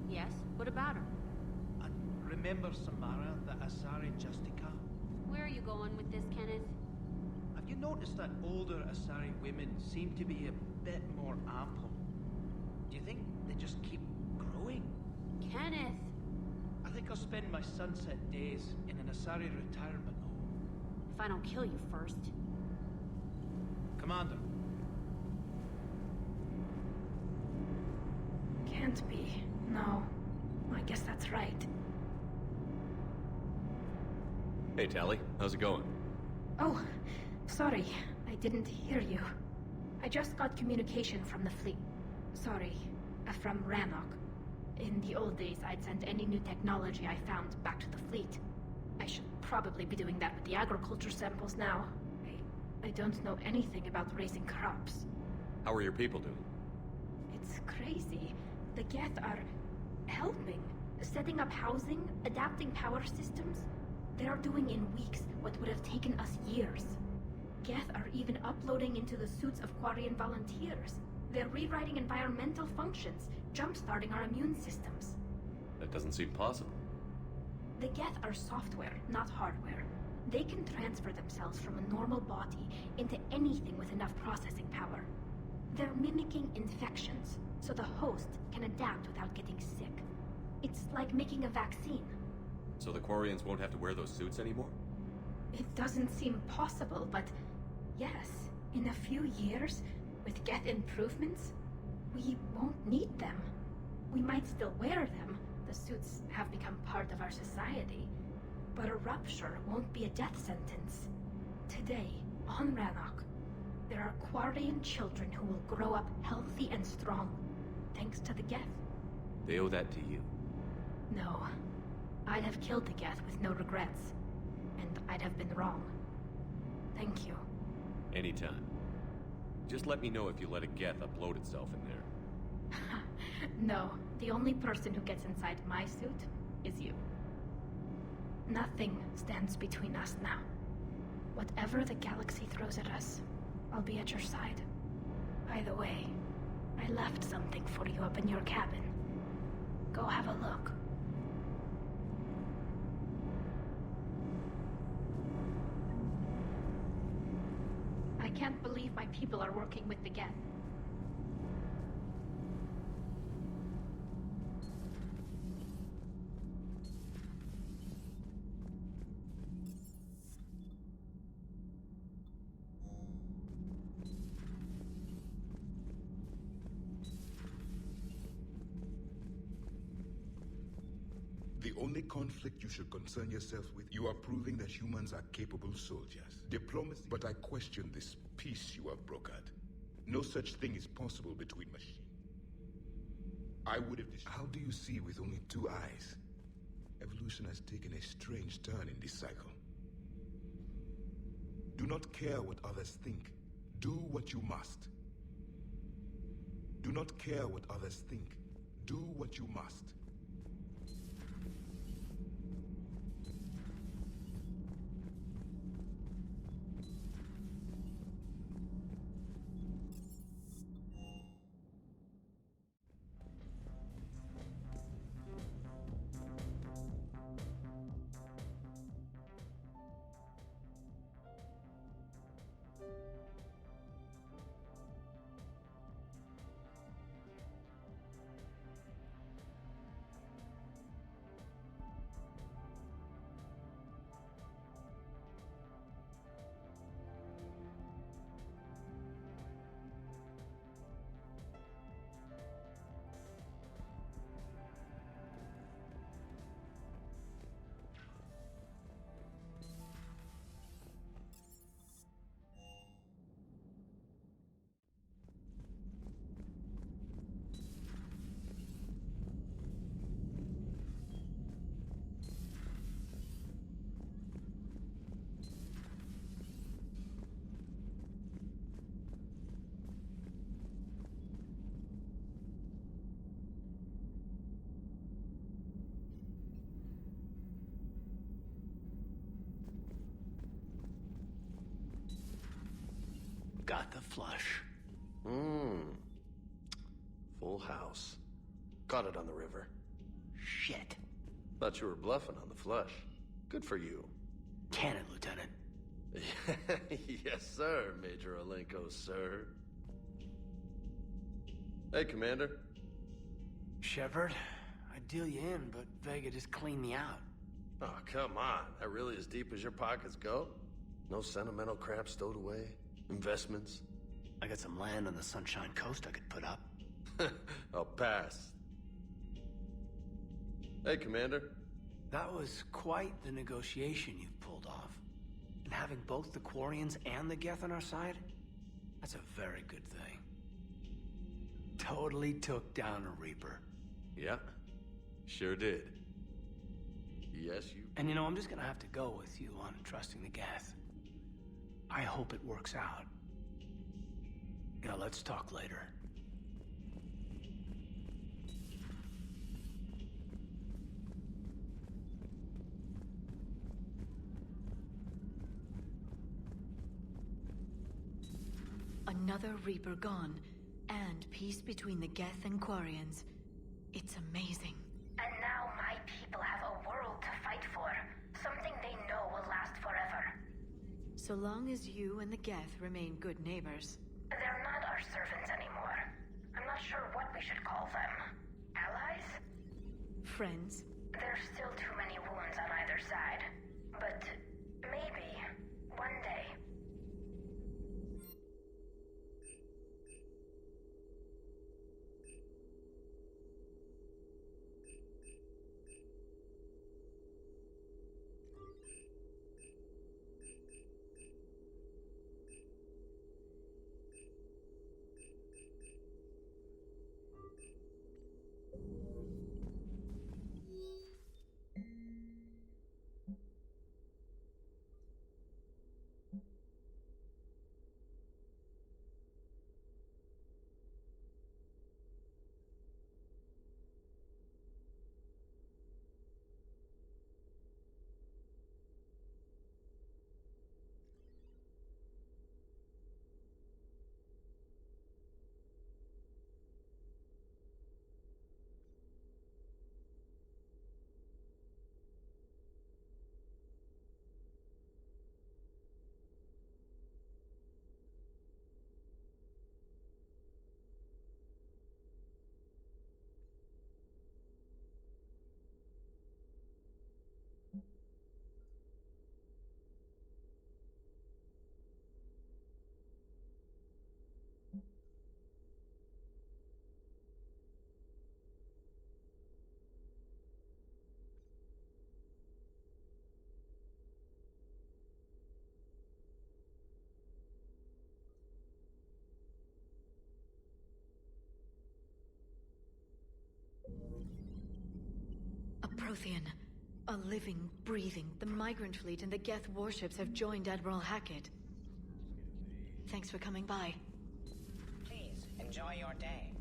Yes? What about her? And remember Samara, the Asari Justica? Where are you going with this, Kenneth? Have you noticed that older Asari women seem to be a bit more ample? Do you think they just keep growing? Kenneth! I think I'll spend my sunset days in an Asari retirement home. If I don't kill you first. Commander. Can't be. No. I guess that's right. Hey, Tally. How's it going? Oh, sorry. I didn't hear you. I just got communication from the fleet. Sorry. From Rannoch. In the old days, I'd send any new technology I found back to the fleet. I should probably be doing that with the agriculture samples now. I don't know anything about raising crops. How are your people doing? It's crazy. The Geth are helping. Setting up housing, adapting power systems. They are doing in weeks what would have taken us years. Geth are even uploading into the suits of Quarian volunteers. They're rewriting environmental functions, jump-starting our immune systems. That doesn't seem possible. The Geth are software, not hardware. They can transfer themselves from a normal body into anything with enough processing power. They're mimicking infections, so the host can adapt without getting sick. It's like making a vaccine. So the Quarians won't have to wear those suits anymore? It doesn't seem possible, but yes, in a few years, with Geth improvements, we won't need them. We might still wear them. The suits have become part of our society. But a rupture won't be a death sentence. Today, on Rannoch, there are Quarian children who will grow up healthy and strong, thanks to the Geth. They owe that to you. No. I'd have killed the Geth with no regrets. And I'd have been wrong. Thank you. Anytime. Just let me know if you let a Geth upload itself in there. No, the only person who gets inside my suit is you. Nothing stands between us now. Whatever the galaxy throws at us, I'll be at your side. By the way, I left something for you up in your cabin. Go have a look. I can't believe my people are working with the Geth. The only conflict you should concern yourself with, you are proving that humans are capable soldiers. Diplomacy, but I question this peace you have brokered. No such thing is possible between machines. I would have... How do you see with only two eyes? Evolution has taken a strange turn in this cycle. Do not care what others think. Do what you must. Do not care what others think. Do what you must. Got the flush. Full house. Caught it on the river. Shit. Thought you were bluffing on the flush. Good for you. Cannon, Lieutenant. Yes, sir, Major Olenko, sir. Hey, Commander. Shepard, I'd deal you in, but Vega just cleaned me out. Oh, come on. That really as deep as your pockets go? No sentimental crap stowed away? Investments? I got some land on the Sunshine Coast I could put up. I'll pass. Hey, Commander. That was quite the negotiation you've pulled off. And having both the Quarians and the Geth on our side, that's a very good thing. Totally took down a Reaper. Yeah, sure did. Yes, you... And you know, I'm just gonna have to go with you on trusting the Geth. I hope it works out. Yeah, let's talk later. Another Reaper gone, and peace between the Geth and Quarians. It's amazing. And now my people have a world to fight for. Something they know will last forever. So long as you and the Geth remain good neighbors. They're not our servants anymore. I'm not sure what we should call them. Allies? Friends. There's still too many wounds on either side. But maybe one day. A Prothean. A living, breathing. The migrant fleet and the Geth warships have joined Admiral Hackett. Thanks for coming by. Please, enjoy your day.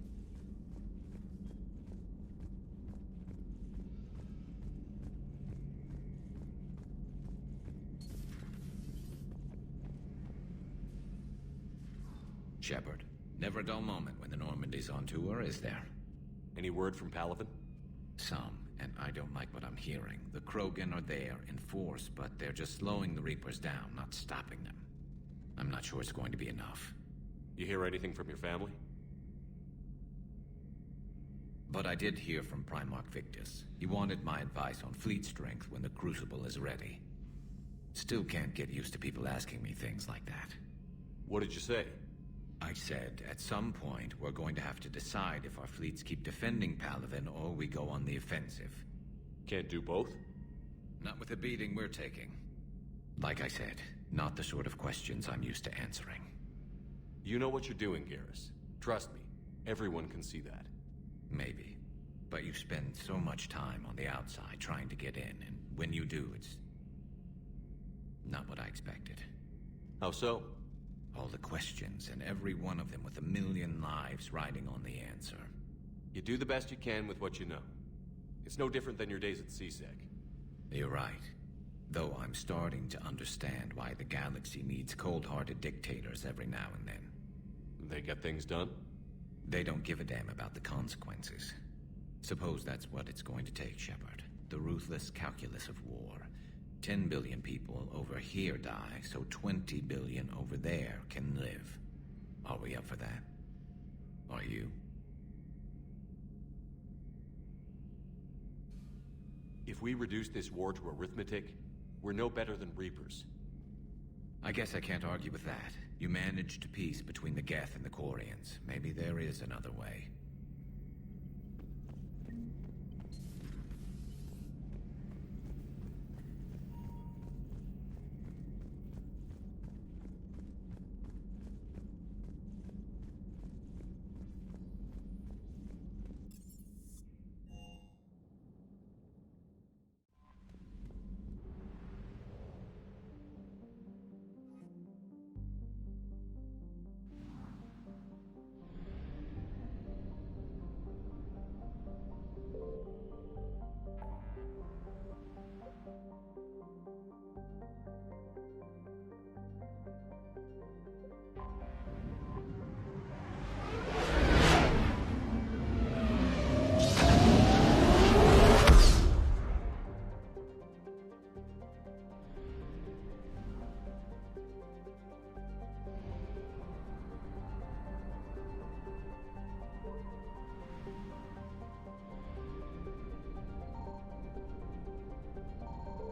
Shepard, never a dull moment when the Normandy's on tour, is there? Any word from Palaven? Some, and I don't like what I'm hearing. The Krogan are there in force, but they're just slowing the Reapers down, not stopping them. I'm not sure it's going to be enough. You hear anything from your family? But I did hear from Primarch Victus. He wanted my advice on fleet strength when the Crucible is ready. Still can't get used to people asking me things like that. What did you say? I said, at some point, we're going to have to decide if our fleets keep defending Palaven or we go on the offensive. Can't do both? Not with the beating we're taking. Like I said, not the sort of questions I'm used to answering. You know what you're doing, Garrus. Trust me, everyone can see that. Maybe. But you spend so much time on the outside trying to get in, and when you do, it's not what I expected. How so? All the questions, and every one of them with a million lives riding on the answer. You do the best you can with what you know. It's no different than your days at CSEC. You're right. Though I'm starting to understand why the galaxy needs cold-hearted dictators every now and then. They get things done? They don't give a damn about the consequences. Suppose that's what it's going to take, Shepard. The ruthless calculus of war. 10 billion people over here die, so 20 billion over there can live. Are we up for that? Are you? If we reduce this war to arithmetic, we're no better than Reapers. I guess I can't argue with that. You managed peace between the Geth and the Quarians. Maybe there is another way.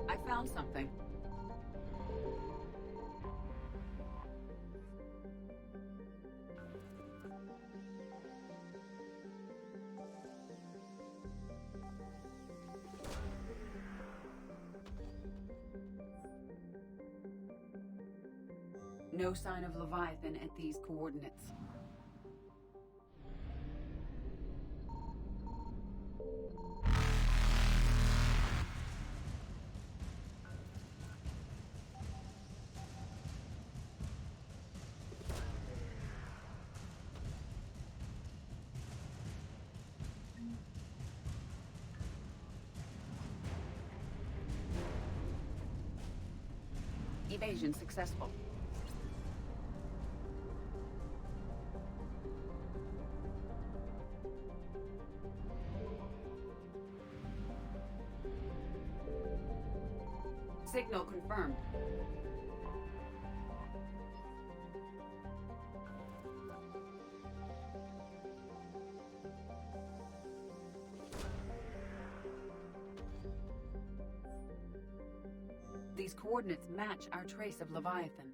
I found something. No sign of Leviathan at these coordinates. Evasion successful. Signal confirmed. These coordinates match our trace of Leviathan.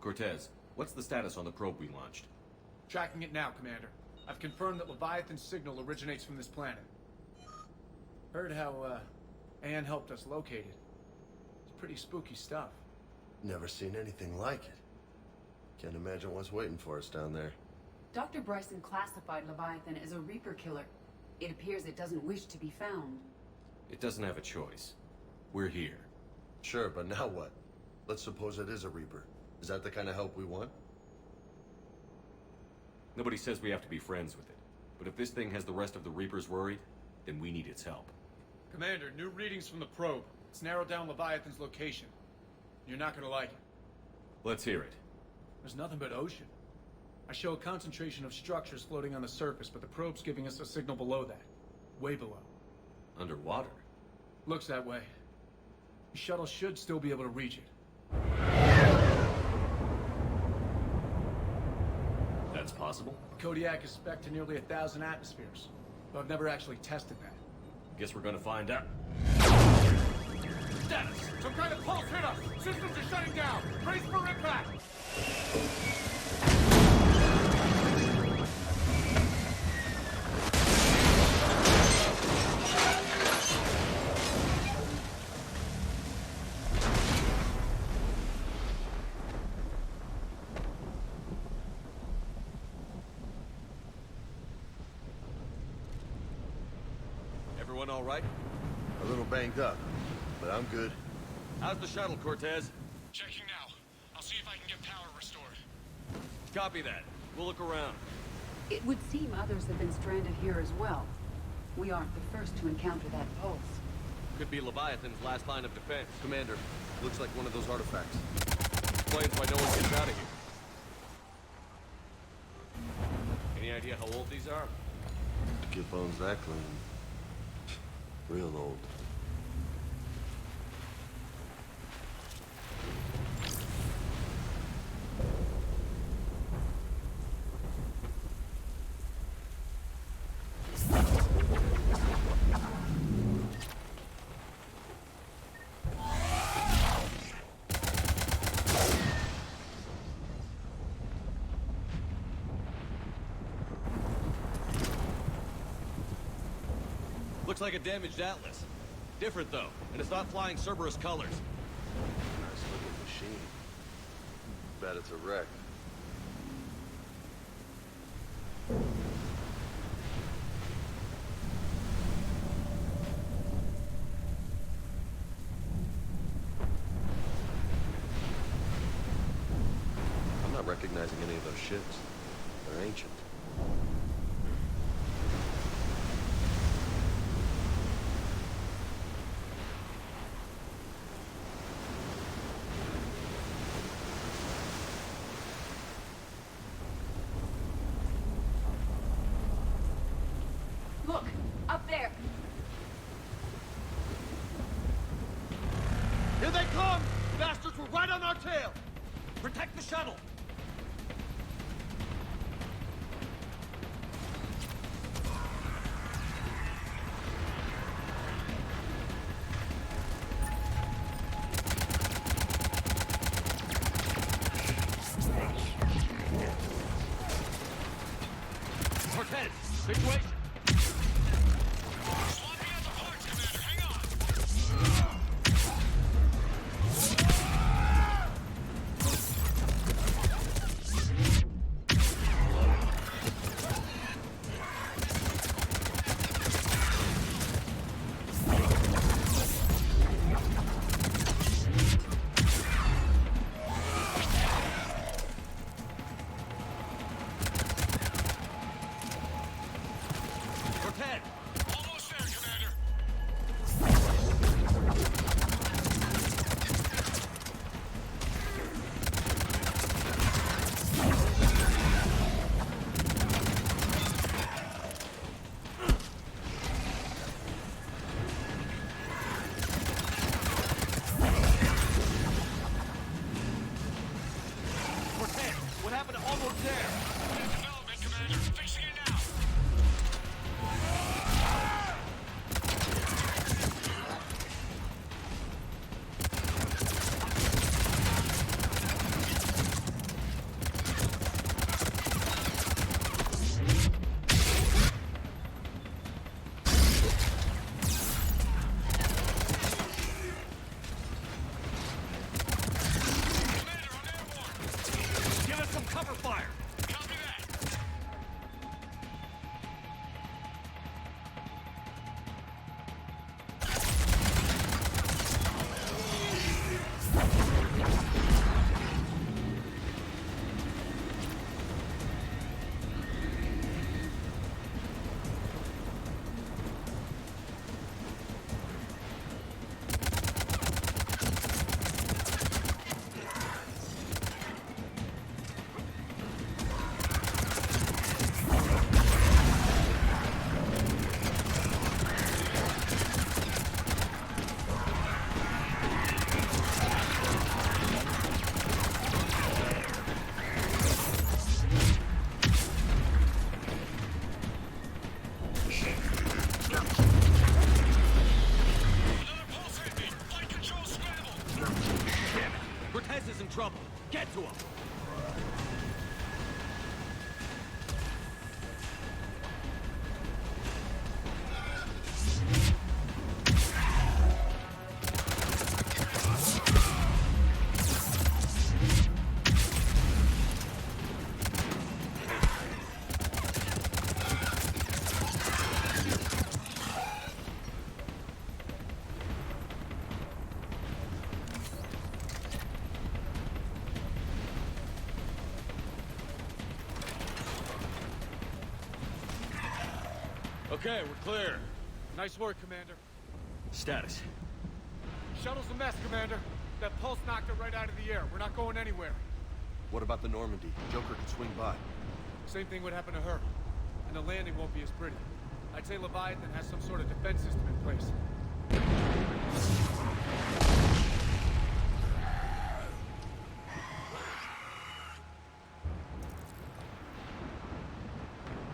Cortez, what's the status on the probe we launched? Tracking it now, Commander. I've confirmed that Leviathan's signal originates from this planet. Heard how, Anne helped us locate it. It's pretty spooky stuff. Never seen anything like it. Can't imagine what's waiting for us down there. Dr. Bryson classified Leviathan as a Reaper killer. It appears it doesn't wish to be found. It doesn't have a choice. We're here. Sure, but now what? Let's suppose it is a Reaper. Is that the kind of help we want? Nobody says we have to be friends with it. But if this thing has the rest of the Reapers worried, then we need its help. Commander, new readings from the probe. It's narrowed down Leviathan's location. You're not gonna like it. Let's hear it. There's nothing but ocean. I show a concentration of structures floating on the surface, but the probe's giving us a signal below that. Way below. Underwater? Looks that way. The shuttle should still be able to reach it. That's possible. Kodiak is spec'd to nearly 1,000 atmospheres, but I've never actually tested that. Guess we're gonna find out. Status! Some kind of pulse hit us! Systems are shutting down! Brace for impact! Everyone all right? A little banged up, but I'm good. How's the shuttle, Cortez? Checking now. I'll see if I can get power restored. Copy that. We'll look around. It would seem others have been stranded here as well. We aren't the first to encounter that pulse. Could be Leviathan's last line of defense. Commander, looks like one of those artifacts. Explains why no one gets out of here. Any idea how old these are? Get bones that clean. Real old. Looks like a damaged Atlas. Different, though, and it's not flying Cerberus colors. Nice looking machine. Bet it's a wreck. I'm not recognizing any of those ships. They're ancient. Look! Up there! Here they come! The bastards were right on our tail! Protect the shuttle! Cortez, situation! Okay, we're clear. Nice work, Commander. Status. Shuttle's a mess, Commander. That pulse knocked it right out of the air. We're not going anywhere. What about the Normandy? Joker could swing by. Same thing would happen to her. And the landing won't be as pretty. I'd say Leviathan has some sort of defense system in place.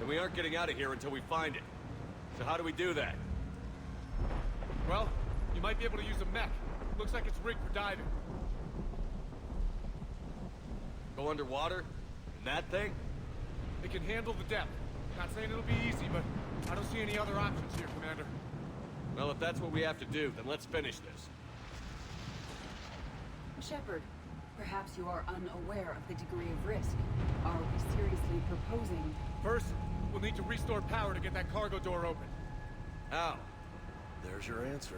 And we aren't getting out of here until we find it. So how do we do that? Well, you might be able to use a mech. Looks like it's rigged for diving. Go underwater? In that thing? It can handle the depth. Not saying it'll be easy, but I don't see any other options here, Commander. Well, if that's what we have to do, then let's finish this. Shepard, perhaps you are unaware of the degree of risk. Are we seriously proposing... First, we'll need to restore power to get that cargo door open. How? There's your answer.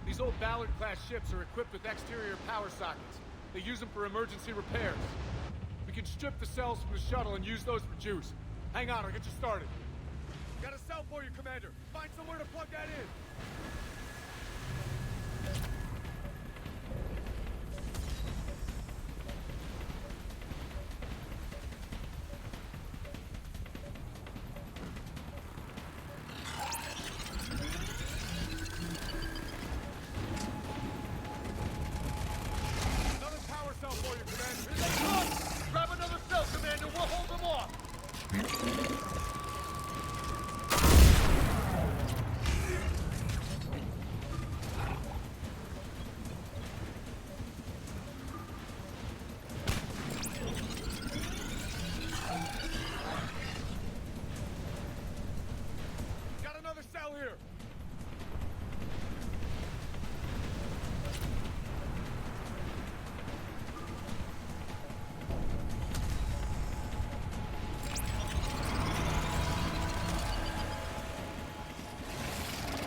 These old Ballard-class ships are equipped with exterior power sockets. They use them for emergency repairs. We can strip the cells from the shuttle and use those for juice. Hang on, I'll get you started. Got a cell for you, Commander. Find somewhere to plug that in. Another power cell for you, Commander. Here they come! Grab another cell, Commander. We'll hold them off. Got another cell here.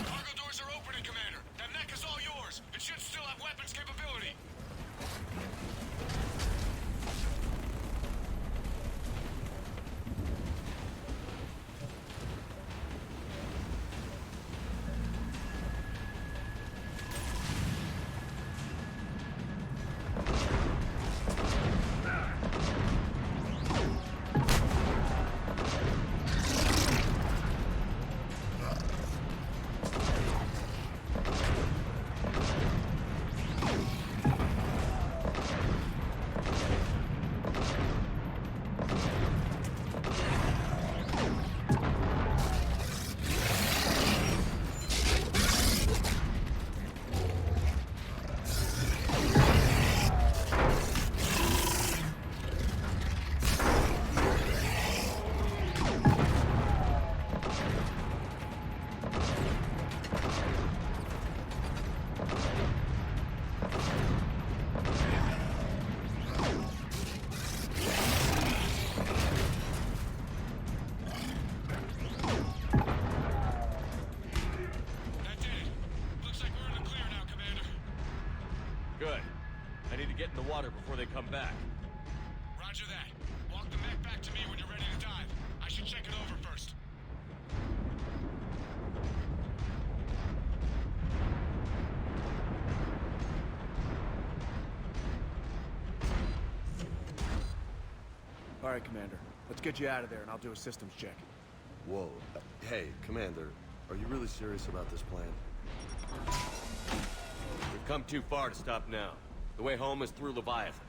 Cargo doors are opening, Commander. That mech is all yours. It should still have weapons capability. That did it. Looks like we're in the clear now, Commander. Good. I need to get in the water before they come back. Roger that. Walk the mech back to me when you're ready to dive. I should check it over first. All right, Commander. Let's get you out of there, and I'll do a systems check. Whoa. Hey, Commander, are you really serious about this plan? We've come too far to stop now. The way home is through Leviathan.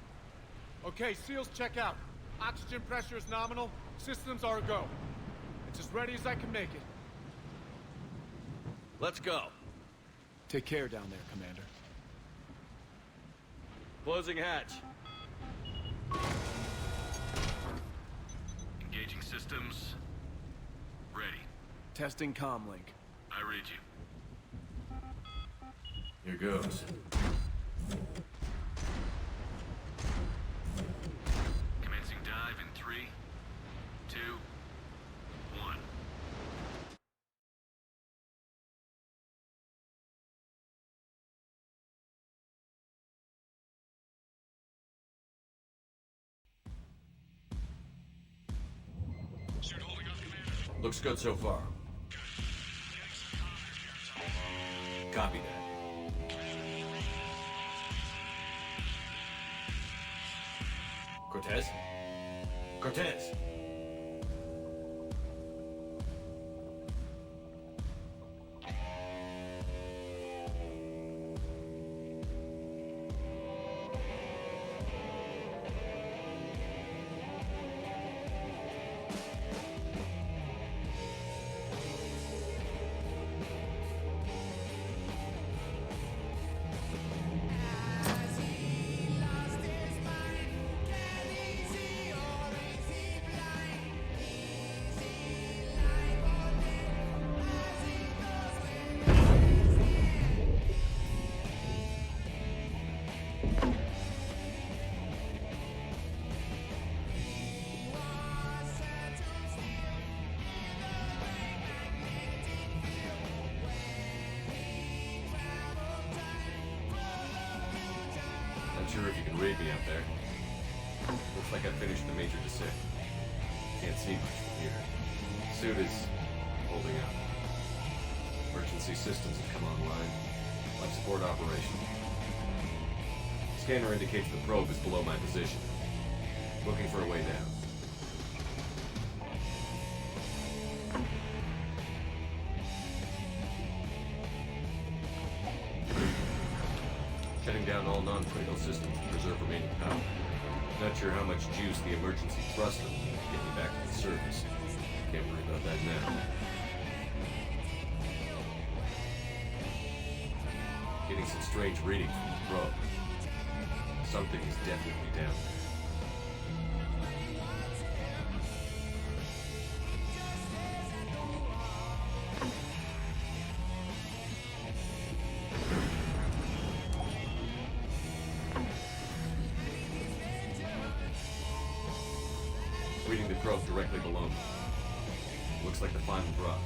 Okay, SEALs check out. Oxygen pressure is nominal. Systems are a go. It's as ready as I can make it. Let's go. Take care down there, Commander. Closing hatch. Engaging systems. Ready. Testing comlink. I read you. Here goes. Commencing dive in 3, 2, 1. Looks good so far. Good. Copy that. Cortez? Cortez! Not sure if you can read me out there. Looks like I finished the major descent. Can't see much from here. Suit is holding up. Emergency systems have come online. Life support operation. Scanner indicates the probe is below my position. Looking for a way down. Shutting down all non-critical systems to preserve remaining power. Not sure how much juice the emergency thruster will need to get me back to the surface. Can't worry about that now. Getting some strange readings from the probe. Something is definitely down there. Reading the probe directly below me. Looks like the final drop.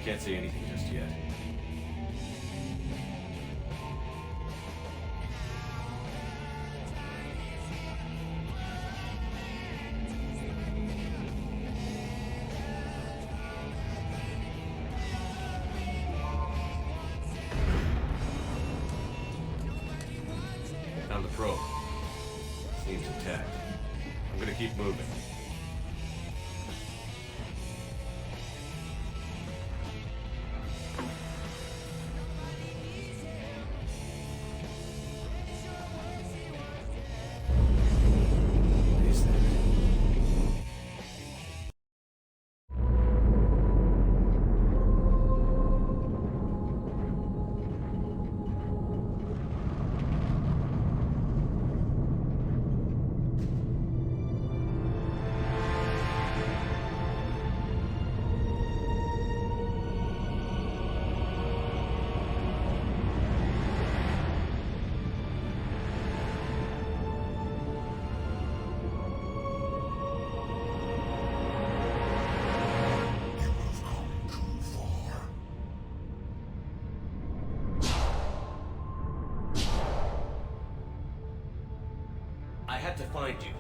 Can't see anything just yet. Found the probe. Seems intact. I'm gonna keep moving. I had to find you.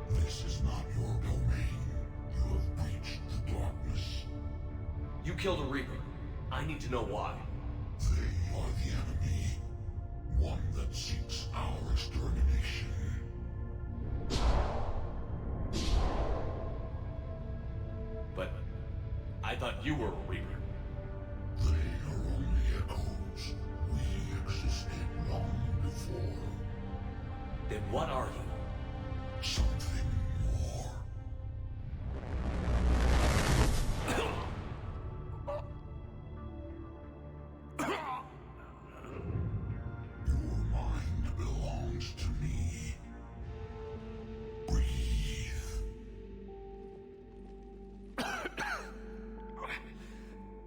This is not your domain. You have breached the darkness. You killed a Reaper. I need to know why. They are the enemy. One that seeks our extermination. But I thought you were a Reaper. They are only echoes. We existed long before. Then what are you? Something more. Your mind belongs to me. Breathe.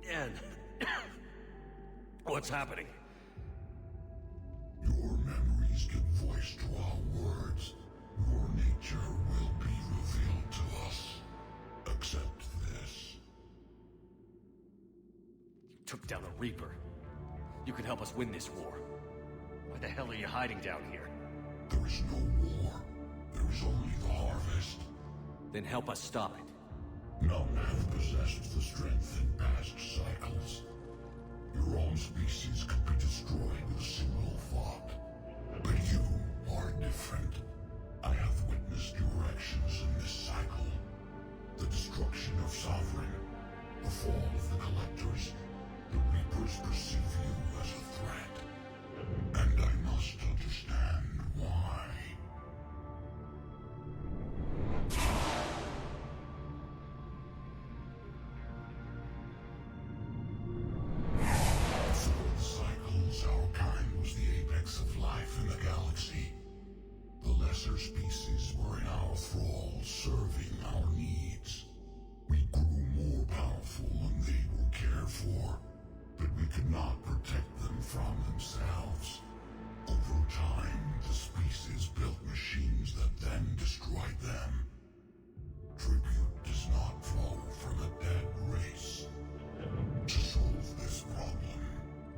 Dan, what's happening? Your memories give voice to our words. Your nature will be revealed to us. Accept this. You took down a Reaper. You could help us win this war. Why the hell are you hiding down here? There is no war. There is only the harvest. Then help us stop it. None have possessed the strength in past cycles. Your own species could be destroyed with a single thought. But you are different. I have witnessed your actions in this cycle. The destruction of Sovereign, the fall of the Collectors. The Reapers perceive you as a threat. And I must understand why. Through the cycles, our kind was the apex of life in the galaxy. The lesser species were in our thrall, serving our needs. We grew more powerful and they were cared for, but we could not protect them from themselves. Over time, the species built machines that then destroyed them. Tribute does not flow from a dead race. To solve this problem,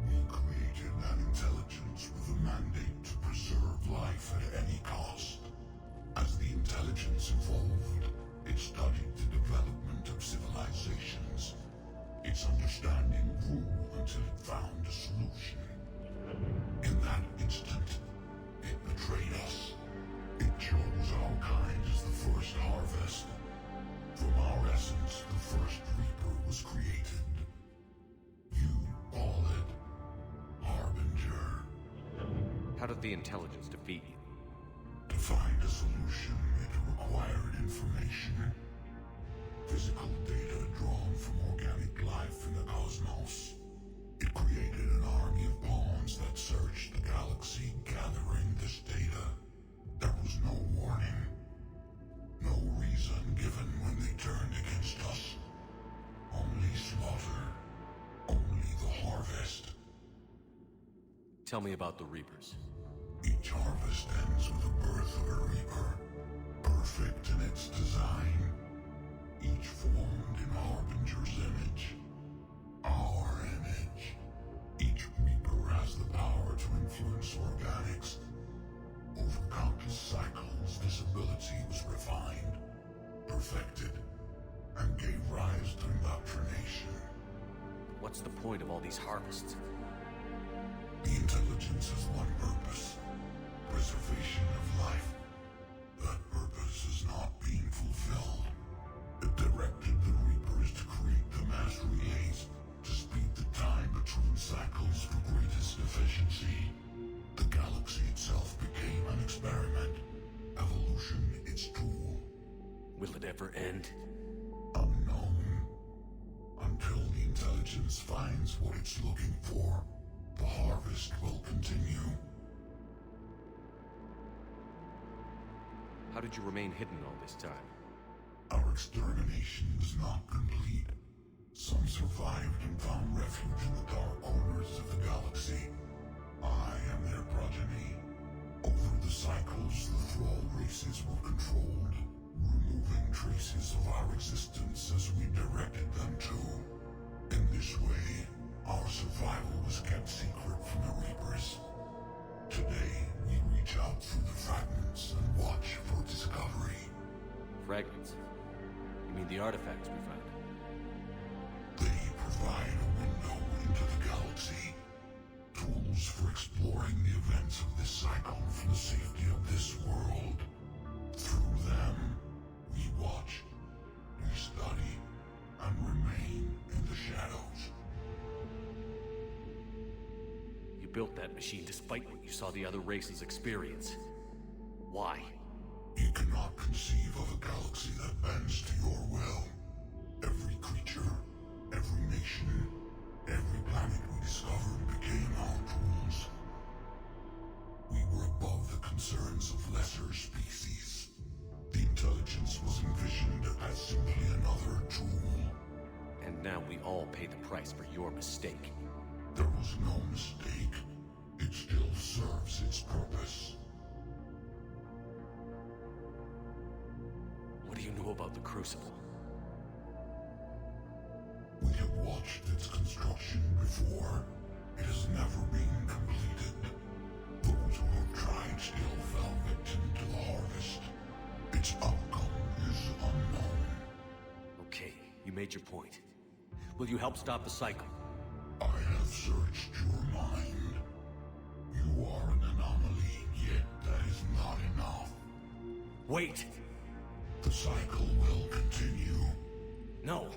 we created an intelligence with a mandate to preserve life at any cost. As the intelligence evolved, it studied the development of civilizations. Its understanding grew until it found a solution. In that instant, it betrayed us. It chose our kind as the first harvest. From our essence, the first Reaper was created. You call it Harbinger. How did the intelligence defeat you? To find a solution, it required information. Physical data drawn from organic life in the cosmos. It created an army of pawns that searched the galaxy, gathering this data. There was no warning. No reason given when they turned against us. Only slaughter. Only the harvest. Tell me about the Reapers. Each harvest ends with the birth of a Reaper. Perfect in its design. Each formed in Harbinger's image. Our image. Each Reaper has the power to influence organics. Over countless cycles, this ability was refined, perfected, and gave rise to indoctrination. What's the point of all these harvests? The intelligence has one purpose. Preservation of life. That purpose is not being fulfilled. It directed the Reapers to create the mass relays to speed the time between cycles for greatest efficiency. The galaxy itself became an experiment. Evolution its tool. Will it ever end? Unknown. Until the intelligence finds what it's looking for, the harvest will continue. How did you remain hidden all this time? Our extermination was not complete. Some survived and found refuge in the dark corners of the galaxy. I am their progeny. Over the cycles, the Thrall races were controlled, removing traces of our existence as we directed them to. In this way, our survival was kept secret from the Reapers. Today, we reach out through the fragments and watch for discovery. Fragments? You mean the artifacts we found? They provide a window into the galaxy. Tools for exploring the events of this cycle from the safety of this world. Through them, we watch, we study, and remain in the shadows. You built that machine despite what you saw the other races experience. Why? You cannot conceive of a galaxy that bends to your will. Every creature, every nation, every planet we discovered became our tools. We were above the concerns of lesser species. The intelligence was envisioned as simply another tool. And now we all pay the price for your mistake. There was no mistake. It still serves its purpose. What do you know about the Crucible? We have watched its construction before. It has never been completed. Those who have tried still fell You made your point. Will you help stop the cycle? I have searched your mind. You are an anomaly, yet that is not enough. Wait! The cycle will continue. No.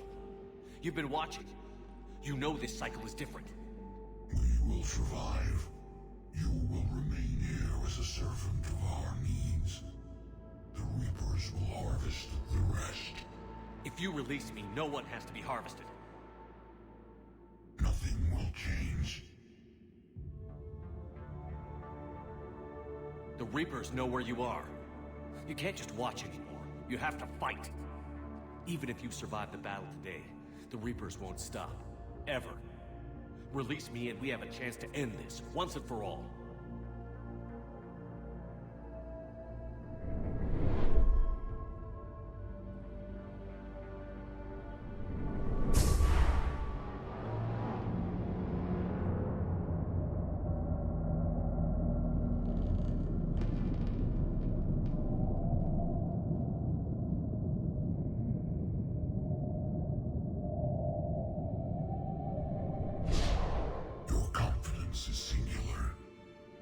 You've been watching. You know this cycle is different. We will survive. You will remain here as a servant of our needs. The Reapers will harvest the rest. If you release me, no one has to be harvested. Nothing will change. The Reapers know where you are. You can't just watch anymore. You have to fight. Even if you survive the battle today, the Reapers won't stop. Ever. Release me and we have a chance to end this, once and for all.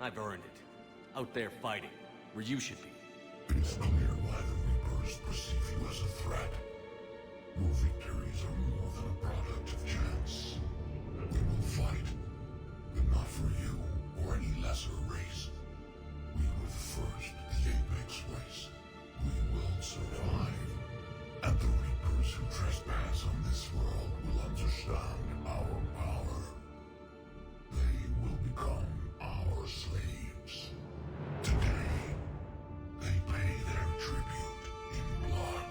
I've earned it. Out there fighting, where you should be. It is clear why the Reapers perceive you as a threat. Your victories are more than a product of chance. We will fight, but not for you or any lesser race. We were the first, the Apex race. We will survive. And the Reapers who trespass on this world will understand our power. They will become our slaves. Today, they pay their tribute in blood.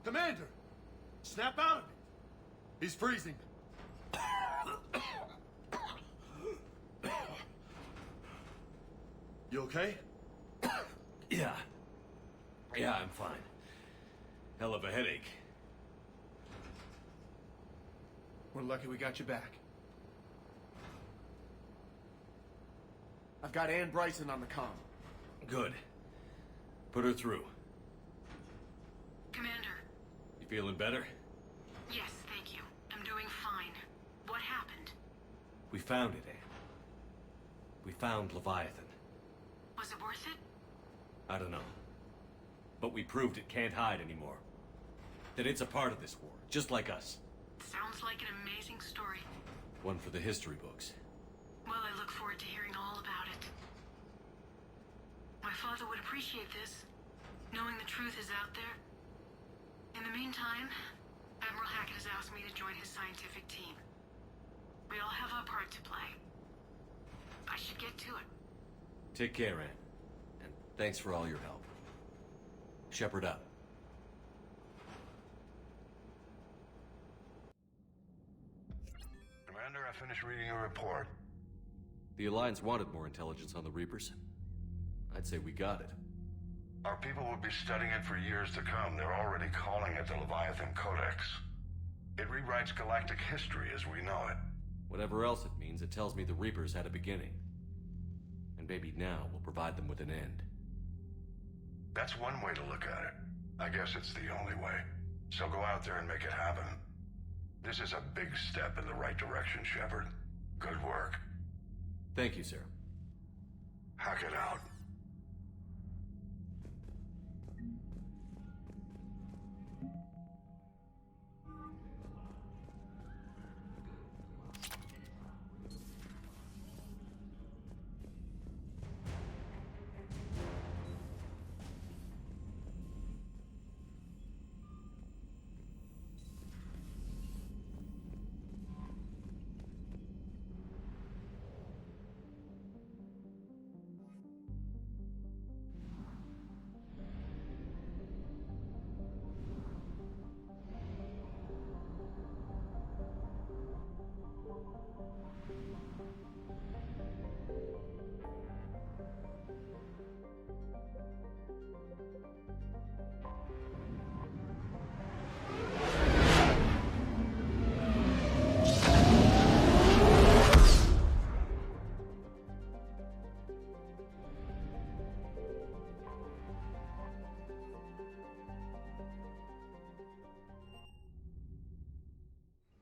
Commander! Snap out of it! He's freezing. You okay? Yeah. Yeah, I'm fine. Hell of a headache. We're lucky we got you back. I've got Ann Bryson on the comm. Good. Put her through. Commander. You feeling better? Yes. We found it, Anne. We found Leviathan. Was it worth it? I don't know. But we proved it can't hide anymore. That it's a part of this war, just like us. Sounds like an amazing story. One for the history books. Well, I look forward to hearing all about it. My father would appreciate this, knowing the truth is out there. In the meantime, Admiral Hackett has asked me to join his scientific team. We all have our part to play. I should get to it. Take care, Anne. And thanks for all your help. Shepard up. Commander, I finished reading your report. The Alliance wanted more intelligence on the Reapers. I'd say we got it. Our people will be studying it for years to come. They're already calling it the Leviathan Codex. It rewrites galactic history as we know it. Whatever else it means, it tells me the Reapers had a beginning. And maybe now we'll provide them with an end. That's one way to look at it. I guess it's the only way. So go out there and make it happen. This is a big step in the right direction, Shepard. Good work. Thank you, sir. Hack it out.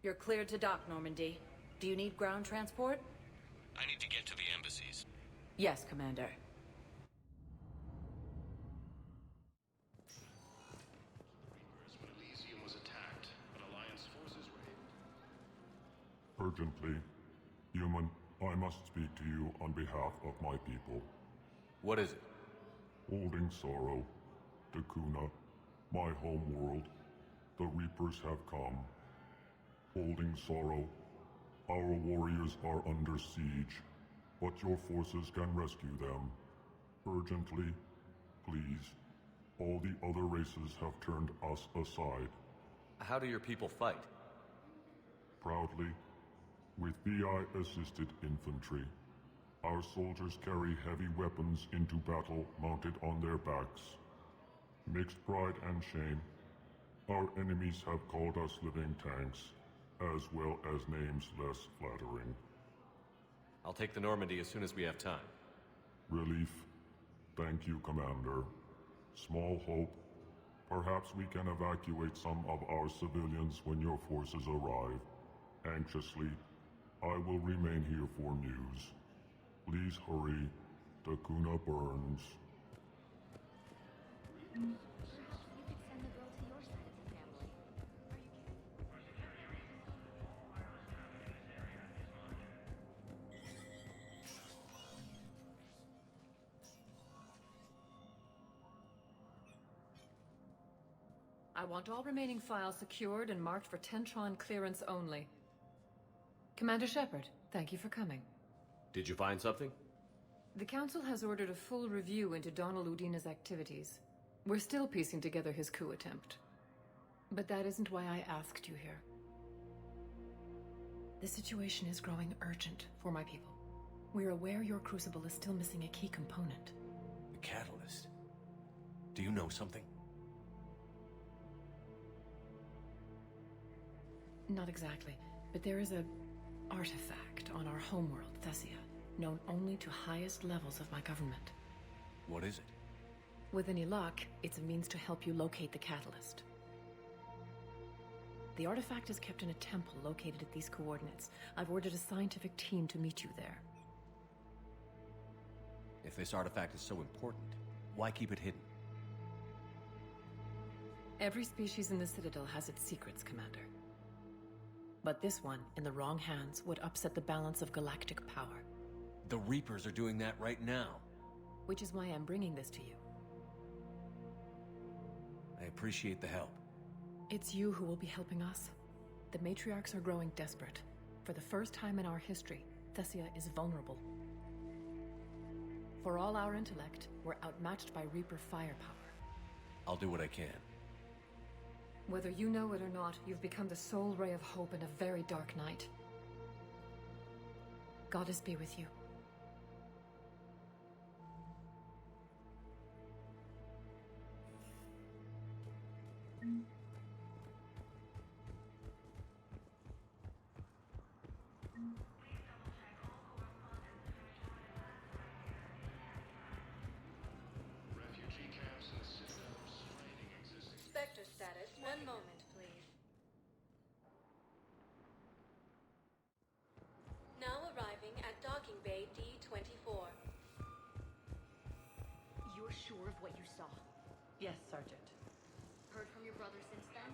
You're cleared to dock, Normandy. Do you need ground transport? I need to get to the embassies. Yes, Commander. When Elysium was attacked, but Alliance forces were Urgently, human, I must speak to you on behalf of my people. What is it? Holding sorrow, Dakuna, my home world, the Reapers have come. Holding sorrow, our warriors are under siege, but your forces can rescue them. Urgently, please. All the other races have turned us aside. How do your people fight? Proudly, with VI-assisted infantry. Our soldiers carry heavy weapons into battle mounted on their backs. Mixed pride and shame, our enemies have called us living tanks, as well as names less flattering. I'll take the Normandy as soon as we have time. Relief. Thank you, Commander. Small hope. Perhaps we can evacuate some of our civilians when your forces arrive. Anxiously, I will remain here for news. Please hurry. Dakuna burns. I want all remaining files secured and marked for Tentron clearance only. Commander Shepard, thank you for coming. Did you find something? The Council has ordered a full review into Donald Udina's activities. We're still piecing together his coup attempt. But that isn't why I asked you here. The situation is growing urgent for my people. We're aware your crucible is still missing a key component. The catalyst. Do you know something? Not exactly, but there is a artifact on our homeworld, Thessia, known only to highest levels of my government. What is it? With any luck, it's a means to help you locate the catalyst. The artifact is kept in a temple located at these coordinates. I've ordered a scientific team to meet you there. If this artifact is so important, why keep it hidden? Every species in the Citadel has its secrets, Commander. But this one, in the wrong hands, would upset the balance of galactic power. The Reapers are doing that right now. Which is why I'm bringing this to you. I appreciate the help. It's you who will be helping us. The matriarchs are growing desperate. For the first time in our history, Thessia is vulnerable. For all our intellect, we're outmatched by Reaper firepower. I'll do what I can. Whether you know it or not, you've become the sole ray of hope in a very dark night. Goddess be with you. Refugee camps in the Citadel restraining existing... Spectre status. One moment, please. Now arriving at docking bay D-24. You're sure of what you saw? Yes, Sergeant. Heard from your brother since then?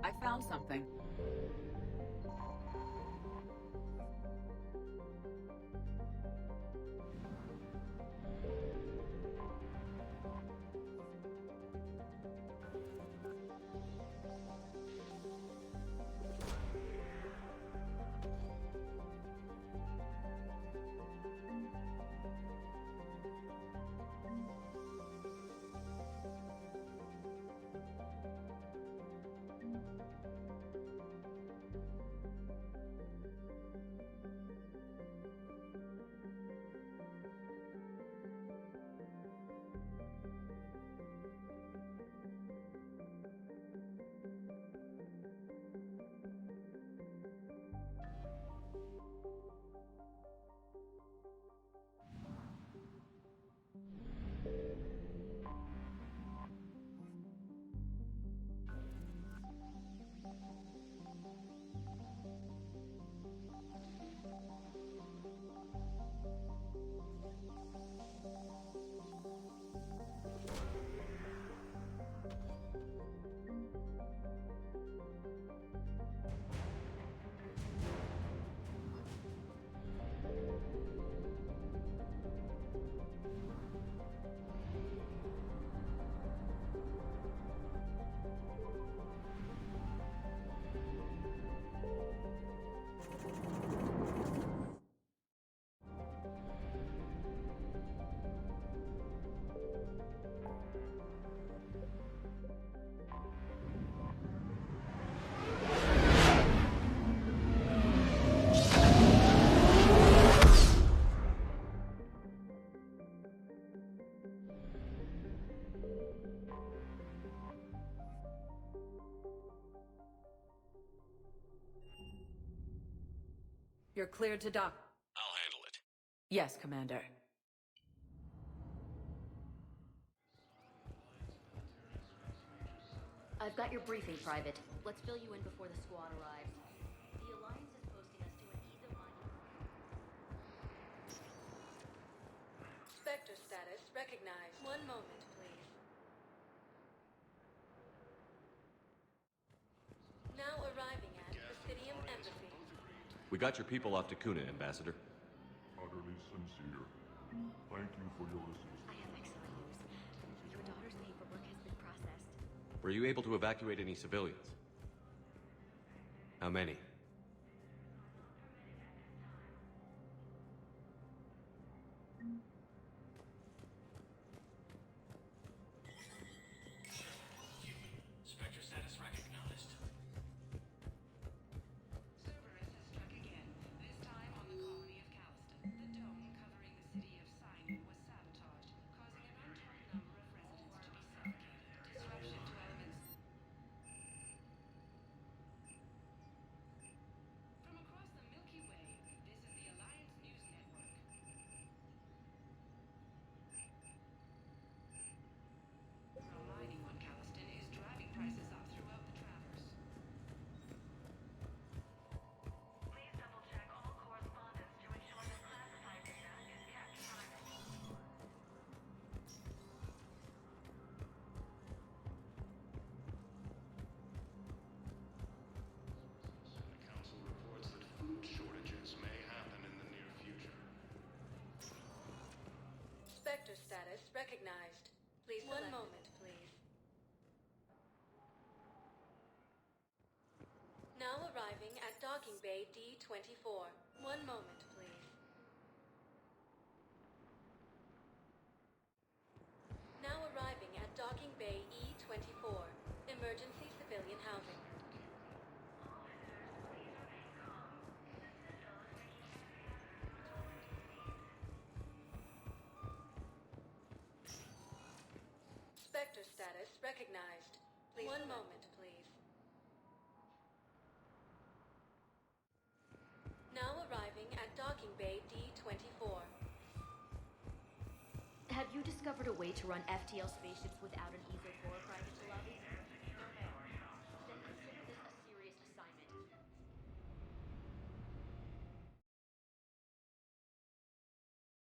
I found something. You're cleared to dock. I'll handle it. Yes, Commander. I've got your briefing, Private. Let's fill you in before the squad arrives. The Alliance is posting us to an ease of mind. Spectre status recognized. One moment, please. Now arriving at Presidium Embassy. We got your people off Takuna, Ambassador. Utterly sincere. Thank you for your assistance. I have excellent news. Your daughter's paperwork has been processed. Were you able to evacuate any civilians? How many? Spectre status recognized. Cerberus has struck again, this time on the colony of Calliston. The dome covering the city of Sinai was sabotaged, causing an untold number of residents to be suffocated. Disruption to elements. From across the Milky Way, this is the Alliance News Network. Mining on Calliston is driving prices up throughout the Traverse. Please double-check all correspondence to ensure that classified data is kept private. Council reports that food shortages may happen in the near future. Spectre status recognized. Please select. One moment, please. Now arriving at Docking Bay D-24. One moment, please. Now arriving at Docking Bay E-24. Emergency civilian housing. Spectre status recognized. Please one moment, please. Now arriving at Docking Bay D-24. Have you discovered a way to run FTL spaceships without an